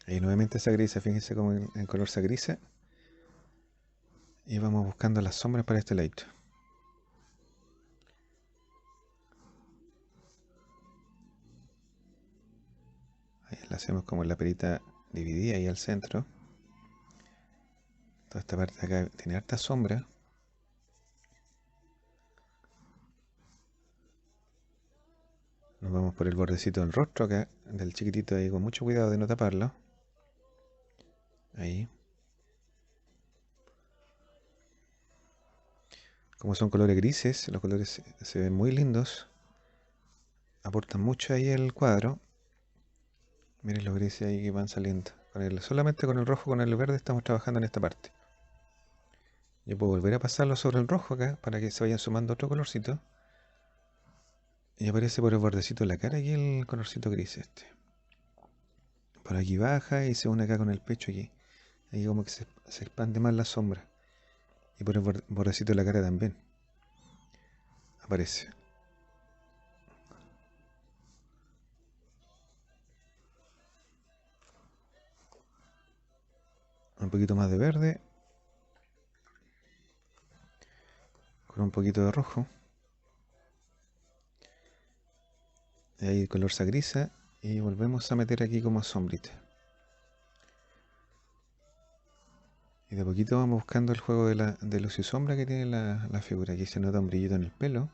Speaker 1: Ahí nuevamente esa grisa, fíjense cómo el color se grisa. Y vamos buscando las sombras para este ladito. Ahí la hacemos como la perita dividida ahí al centro. Toda esta parte de acá tiene harta sombra. Nos vamos por el bordecito del rostro acá, del chiquitito ahí, con mucho cuidado de no taparlo. Ahí. Como son colores grises, los colores se ven muy lindos. Aportan mucho ahí el cuadro. Miren los grises ahí que van saliendo. Solamente con el rojo, con el verde estamos trabajando en esta parte. Yo puedo volver a pasarlo sobre el rojo acá para que se vayan sumando otro colorcito. Y aparece por el bordecito de la cara aquí el colorcito gris este. Por aquí baja y se une acá con el pecho aquí. Ahí como que se expande más la sombra. Y por el bordecito de la cara también. Aparece. Un poquito más de verde. Con un poquito de rojo. Y ahí el color se agrisa. Y volvemos a meter aquí como sombrita. Y de a poquito vamos buscando el juego de luz y sombra que tiene la figura. Aquí se nota un brillito en el pelo.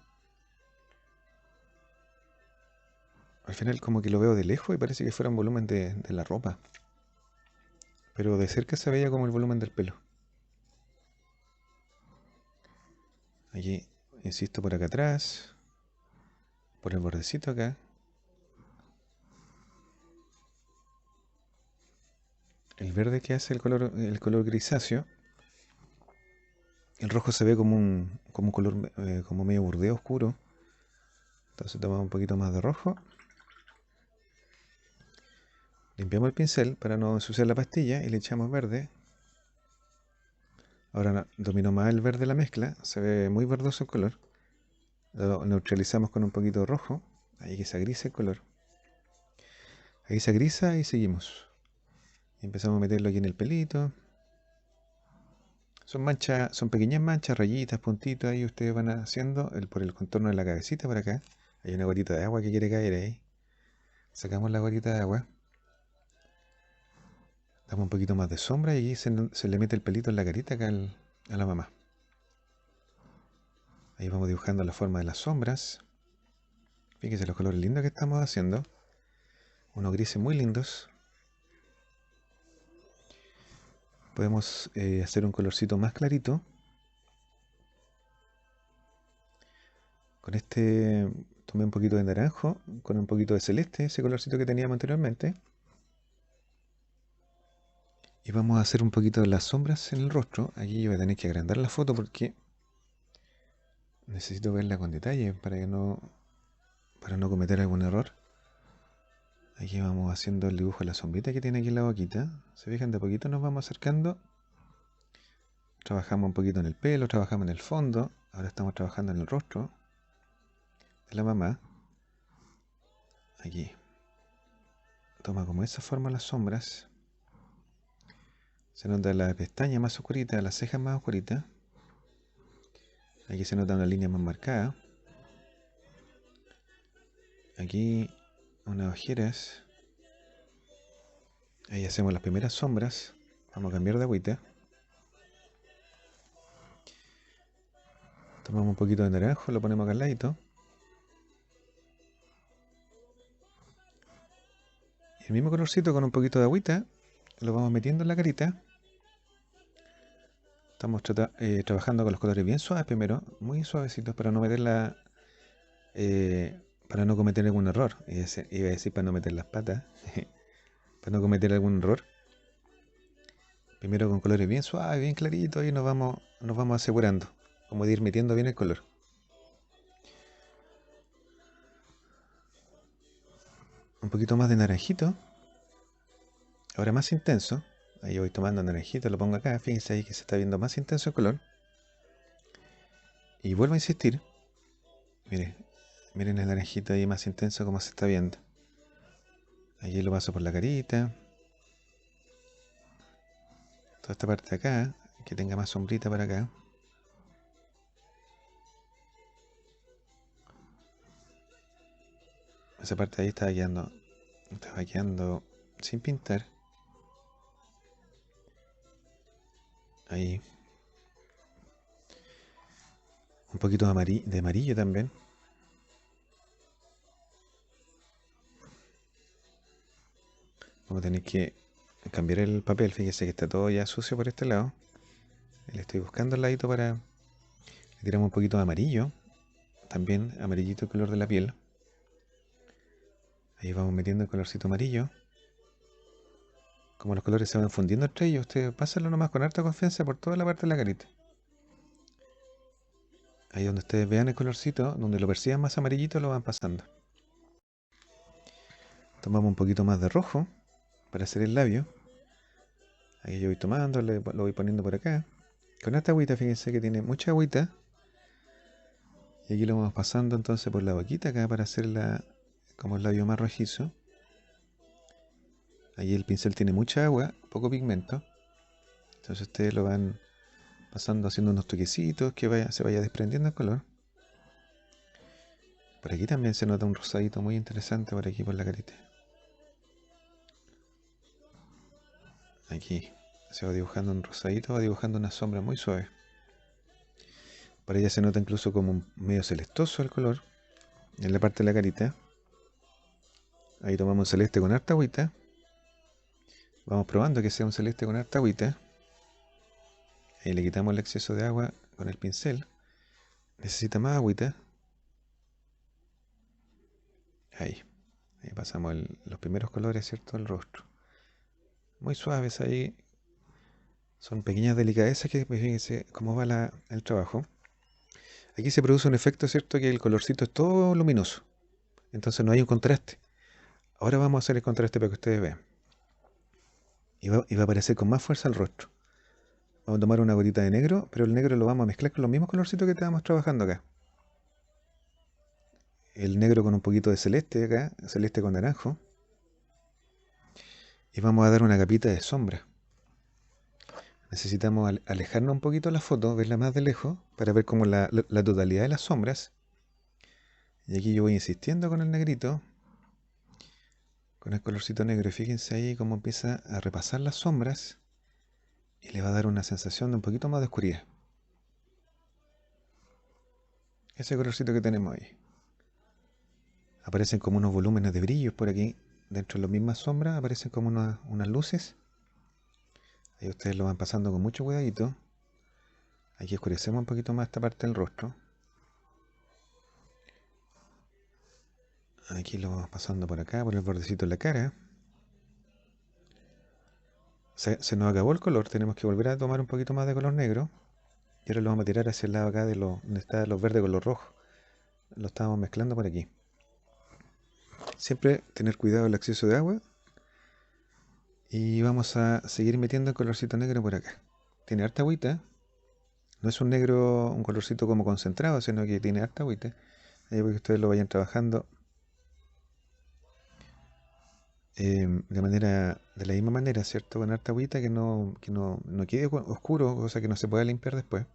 Speaker 1: Al final como que lo veo de lejos y parece que fuera un volumen de la ropa. Pero de cerca se veía como el volumen del pelo. Aquí, insisto, por acá atrás. Por el bordecito acá. El verde que hace el color grisáceo. El rojo se ve como un color como medio burdeo oscuro. Entonces tomamos un poquito más de rojo. Limpiamos el pincel para no ensuciar la pastilla y le echamos verde. Ahora dominó más el verde la mezcla. Se ve muy verdoso el color. Lo neutralizamos con un poquito de rojo. Ahí que se agrisa el color. Ahí se agrisa y seguimos. Y empezamos a meterlo aquí en el pelito. Son manchas, son pequeñas manchas, rayitas, puntitos. Ahí ustedes van haciendo por el contorno de la cabecita por acá. Hay una gotita de agua que quiere caer ahí. Sacamos la gotita de agua. Damos un poquito más de sombra y allí se le mete el pelito en la carita acá a la mamá. Ahí vamos dibujando la forma de las sombras. Fíjense los colores lindos que estamos haciendo. Unos grises muy lindos. Podemos hacer un colorcito más clarito. Con este tomé un poquito de naranjo, con un poquito de celeste, ese colorcito que teníamos anteriormente. Y vamos a hacer un poquito de las sombras en el rostro. Aquí yo voy a tener que agrandar la foto porque necesito verla con detalle para no cometer algún error. Aquí vamos haciendo el dibujo de la sombrita que tiene aquí en la boquita. Se fijan, de a poquito nos vamos acercando. Trabajamos un poquito en el pelo, trabajamos en el fondo. Ahora estamos trabajando en el rostro de la mamá. Aquí. Toma como esa forma las sombras. Se nota la pestaña más oscurita, las cejas más oscuritas. Aquí se nota una línea más marcada. Aquí unas ojeras. Ahí hacemos las primeras sombras. Vamos a cambiar de agüita. Tomamos un poquito de naranjo, lo ponemos acá al ladito. Y el mismo colorcito con un poquito de agüita lo vamos metiendo en la carita. Estamos trabajando con los colores bien suaves primero, muy suavecitos para no meterla, para no cometer algún error. Iba a decir para no meter las patas, para no cometer algún error. Primero con colores bien suaves, bien claritos, y nos vamos asegurando, como de ir metiendo bien el color. Un poquito más de naranjito, ahora más intenso. Ahí voy tomando naranjito, lo pongo acá, fíjense ahí que se está viendo más intenso el color. Y vuelvo a insistir, miren el naranjito ahí más intenso como se está viendo. Allí lo paso por la carita. Toda esta parte de acá, que tenga más sombrita para acá. Esa parte de ahí estaba quedando sin pintar. Ahí. Un poquito de amarillo también. Vamos a tener que cambiar el papel. Fíjese que está todo ya sucio por este lado. Le estoy buscando el ladito para... Le tiramos un poquito de amarillo. También amarillito el color de la piel. Ahí vamos metiendo el colorcito amarillo. Como los colores se van fundiendo entre ellos, ustedes pásenlo nomás con harta confianza por toda la parte de la carita. Ahí donde ustedes vean el colorcito, donde lo perciban más amarillito, lo van pasando. Tomamos un poquito más de rojo para hacer el labio. Ahí yo voy tomando, lo voy poniendo por acá. Con esta agüita, fíjense que tiene mucha agüita. Y aquí lo vamos pasando entonces por la boquita acá para hacerla como el labio más rojizo. Ahí el pincel tiene mucha agua, poco pigmento. Entonces ustedes lo van pasando haciendo unos toquecitos que se vaya desprendiendo el color. Por aquí también se nota un rosadito muy interesante por aquí por la carita. Aquí se va dibujando un rosadito, va dibujando una sombra muy suave. Por ella se nota incluso como un medio celestoso el color en la parte de la carita. Ahí tomamos un celeste con harta agüita. Vamos probando que sea un celeste con harta agüita. Ahí le quitamos el exceso de agua con el pincel. Necesita más agüita. Ahí pasamos los primeros colores, ¿cierto? El rostro. Muy suaves ahí. Son pequeñas delicadezas que fíjense cómo va el trabajo. Aquí se produce un efecto, ¿cierto? Que el colorcito es todo luminoso. Entonces no hay un contraste. Ahora vamos a hacer el contraste para que ustedes vean. Y va a aparecer con más fuerza el rostro. Vamos a tomar una gotita de negro, pero el negro lo vamos a mezclar con los mismos colorcitos que estábamos trabajando acá. El negro con un poquito de celeste acá, celeste con naranjo. Y vamos a dar una capita de sombra. Necesitamos alejarnos un poquito la foto, verla más de lejos, para ver como la totalidad de las sombras. Y aquí yo voy insistiendo con el negrito, con el colorcito negro. Y fíjense ahí cómo empieza a repasar las sombras y le va a dar una sensación de un poquito más de oscuridad. Ese colorcito que tenemos ahí. Aparecen como unos volúmenes de brillos por aquí. Dentro de las mismas sombras aparecen como unas luces. Ahí ustedes lo van pasando con mucho cuidadito. Aquí oscurecemos un poquito más esta parte del rostro. Aquí lo vamos pasando por acá, por el bordecito de la cara. Se nos acabó el color, tenemos que volver a tomar un poquito más de color negro. Y ahora lo vamos a tirar hacia el lado acá de donde están los verdes con los rojos. Lo estamos mezclando por aquí. Siempre tener cuidado el exceso de agua. Y vamos a seguir metiendo el colorcito negro por acá. Tiene harta agüita. No es un negro, un colorcito como concentrado, sino que tiene harta agüita. Ahí para que ustedes lo vayan trabajando de la misma manera, ¿cierto? Con harta agüita que no quede oscuro, cosa que no se pueda limpiar después.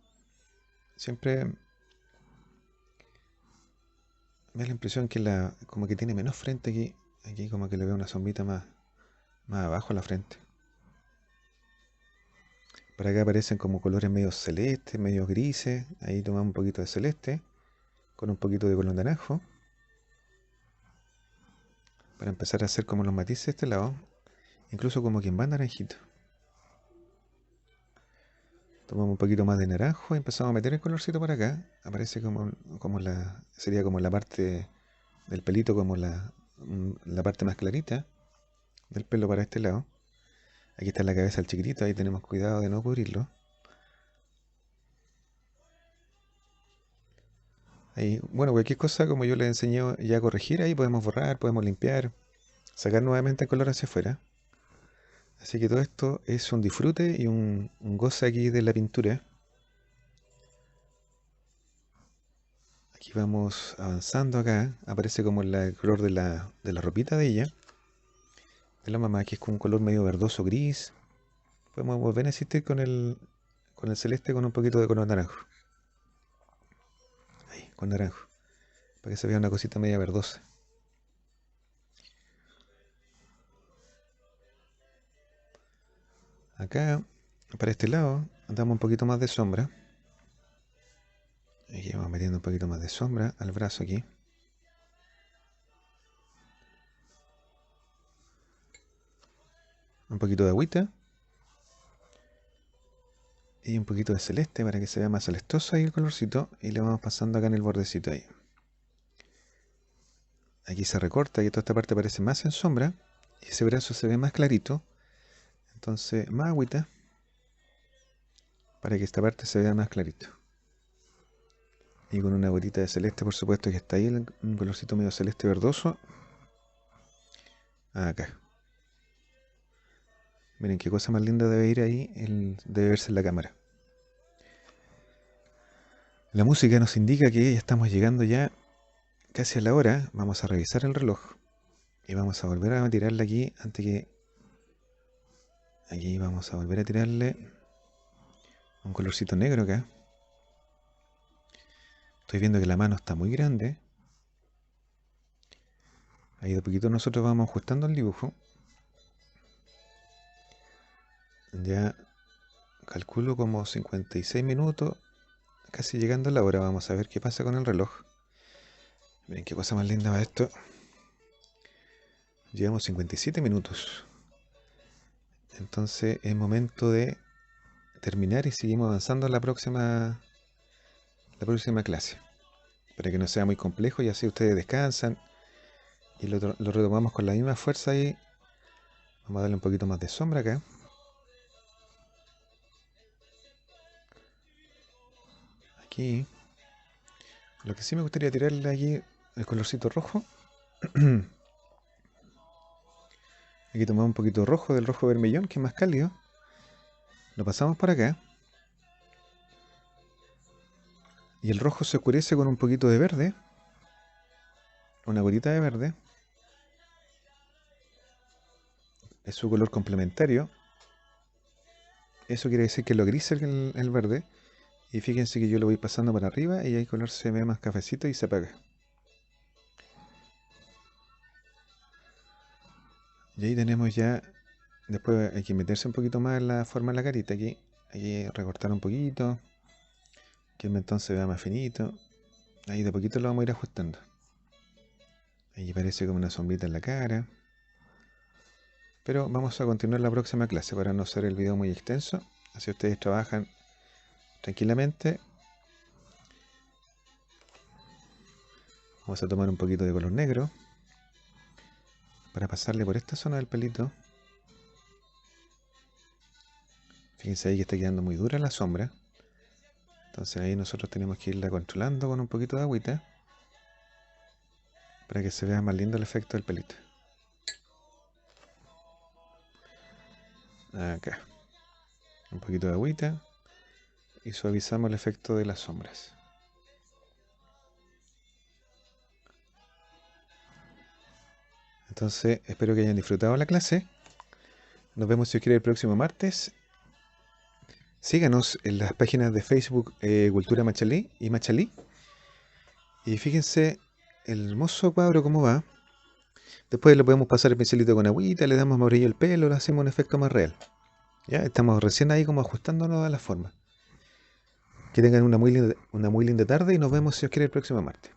Speaker 1: Siempre me da la impresión que como que tiene menos frente aquí. Aquí como que le veo una sombrita más abajo a la frente. Por acá aparecen como colores medio celestes, medio grises. Ahí tomamos un poquito de celeste con un poquito de color naranjo. Para empezar a hacer como los matices de este lado. Incluso como quien va naranjito. Tomamos un poquito más de naranjo y empezamos a meter el colorcito por acá. Aparece sería como la parte del pelito, como la parte más clarita del pelo para este lado. Aquí está la cabeza del chiquitito, ahí tenemos cuidado de no cubrirlo. Ahí, bueno, cualquier cosa como yo les enseñé ya a corregir, ahí podemos borrar, podemos limpiar, sacar nuevamente el color hacia afuera. Así que todo esto es un disfrute y un goce aquí de la pintura. Aquí vamos avanzando acá, aparece como el color de la ropita de ella, de la mamá, que es con un color medio verdoso gris. Podemos volver a insistir con el celeste con un poquito de color naranjo. Ahí, con naranjo, para que se vea una cosita media verdosa. Acá, para este lado, damos un poquito más de sombra. Aquí vamos metiendo un poquito más de sombra al brazo aquí. Un poquito de agüita. Y un poquito de celeste para que se vea más celestoso ahí el colorcito. Y le vamos pasando acá en el bordecito ahí. Aquí se recorta y toda esta parte parece más en sombra. Y ese brazo se ve más clarito. Entonces, más agüita. Para que esta parte se vea más clarito. Y con una gotita de celeste, por supuesto, que está ahí, un colorcito medio celeste verdoso. Acá. Miren qué cosa más linda debe ir ahí, debe verse en la cámara. La música nos indica que ya estamos llegando ya casi a la hora. Vamos a revisar el reloj. Y vamos a volver a tirarle aquí, antes que... Aquí vamos a volver a tirarle un colorcito negro acá. Estoy viendo que la mano está muy grande. Ahí de poquito nosotros vamos ajustando el dibujo. Ya calculo como 56 minutos, casi llegando a la hora. Vamos a ver qué pasa con el reloj. Miren qué cosa más linda va esto. Llevamos 57 minutos. Entonces es momento de terminar y seguimos avanzando a la próxima clase. Para que no sea muy complejo y así ustedes descansan. Y lo retomamos con la misma fuerza y vamos a darle un poquito más de sombra acá. Aquí. Lo que sí me gustaría tirarle aquí el colorcito rojo. Aquí tomamos un poquito de rojo, del rojo vermellón, que es más cálido. Lo pasamos por acá. Y el rojo se oscurece con un poquito de verde. Una gotita de verde. Es su color complementario. Eso quiere decir que lo gris es el verde. Y fíjense que yo lo voy pasando por arriba y ahí el color se ve más cafecito y se apaga. Y ahí tenemos ya... Después hay que meterse un poquito más en la forma de la carita aquí. Hay que recortar un poquito. Que el mentón se vea más finito. Ahí de poquito lo vamos a ir ajustando. Ahí parece como una sombrita en la cara. Pero vamos a continuar la próxima clase para no hacer el video muy extenso. Así ustedes trabajan tranquilamente. Vamos a tomar un poquito de color negro para pasarle por esta zona del pelito. Fíjense ahí que está quedando muy dura la sombra. Entonces ahí nosotros tenemos que irla controlando con un poquito de agüita para que se vea más lindo el efecto del pelito. Acá. Un poquito de agüita y suavizamos el efecto de las sombras. Entonces espero que hayan disfrutado la clase. Nos vemos si os quiere el próximo martes. Síganos en las páginas de Facebook Cultura Machalí y Machalí. Y fíjense el hermoso cuadro como va. Después le podemos pasar el pincelito con agüita, le damos más brillo al pelo, le hacemos un efecto más real. Ya estamos recién ahí como ajustándonos a la forma. Que tengan una muy linda tarde y nos vemos si os quiere el próximo martes.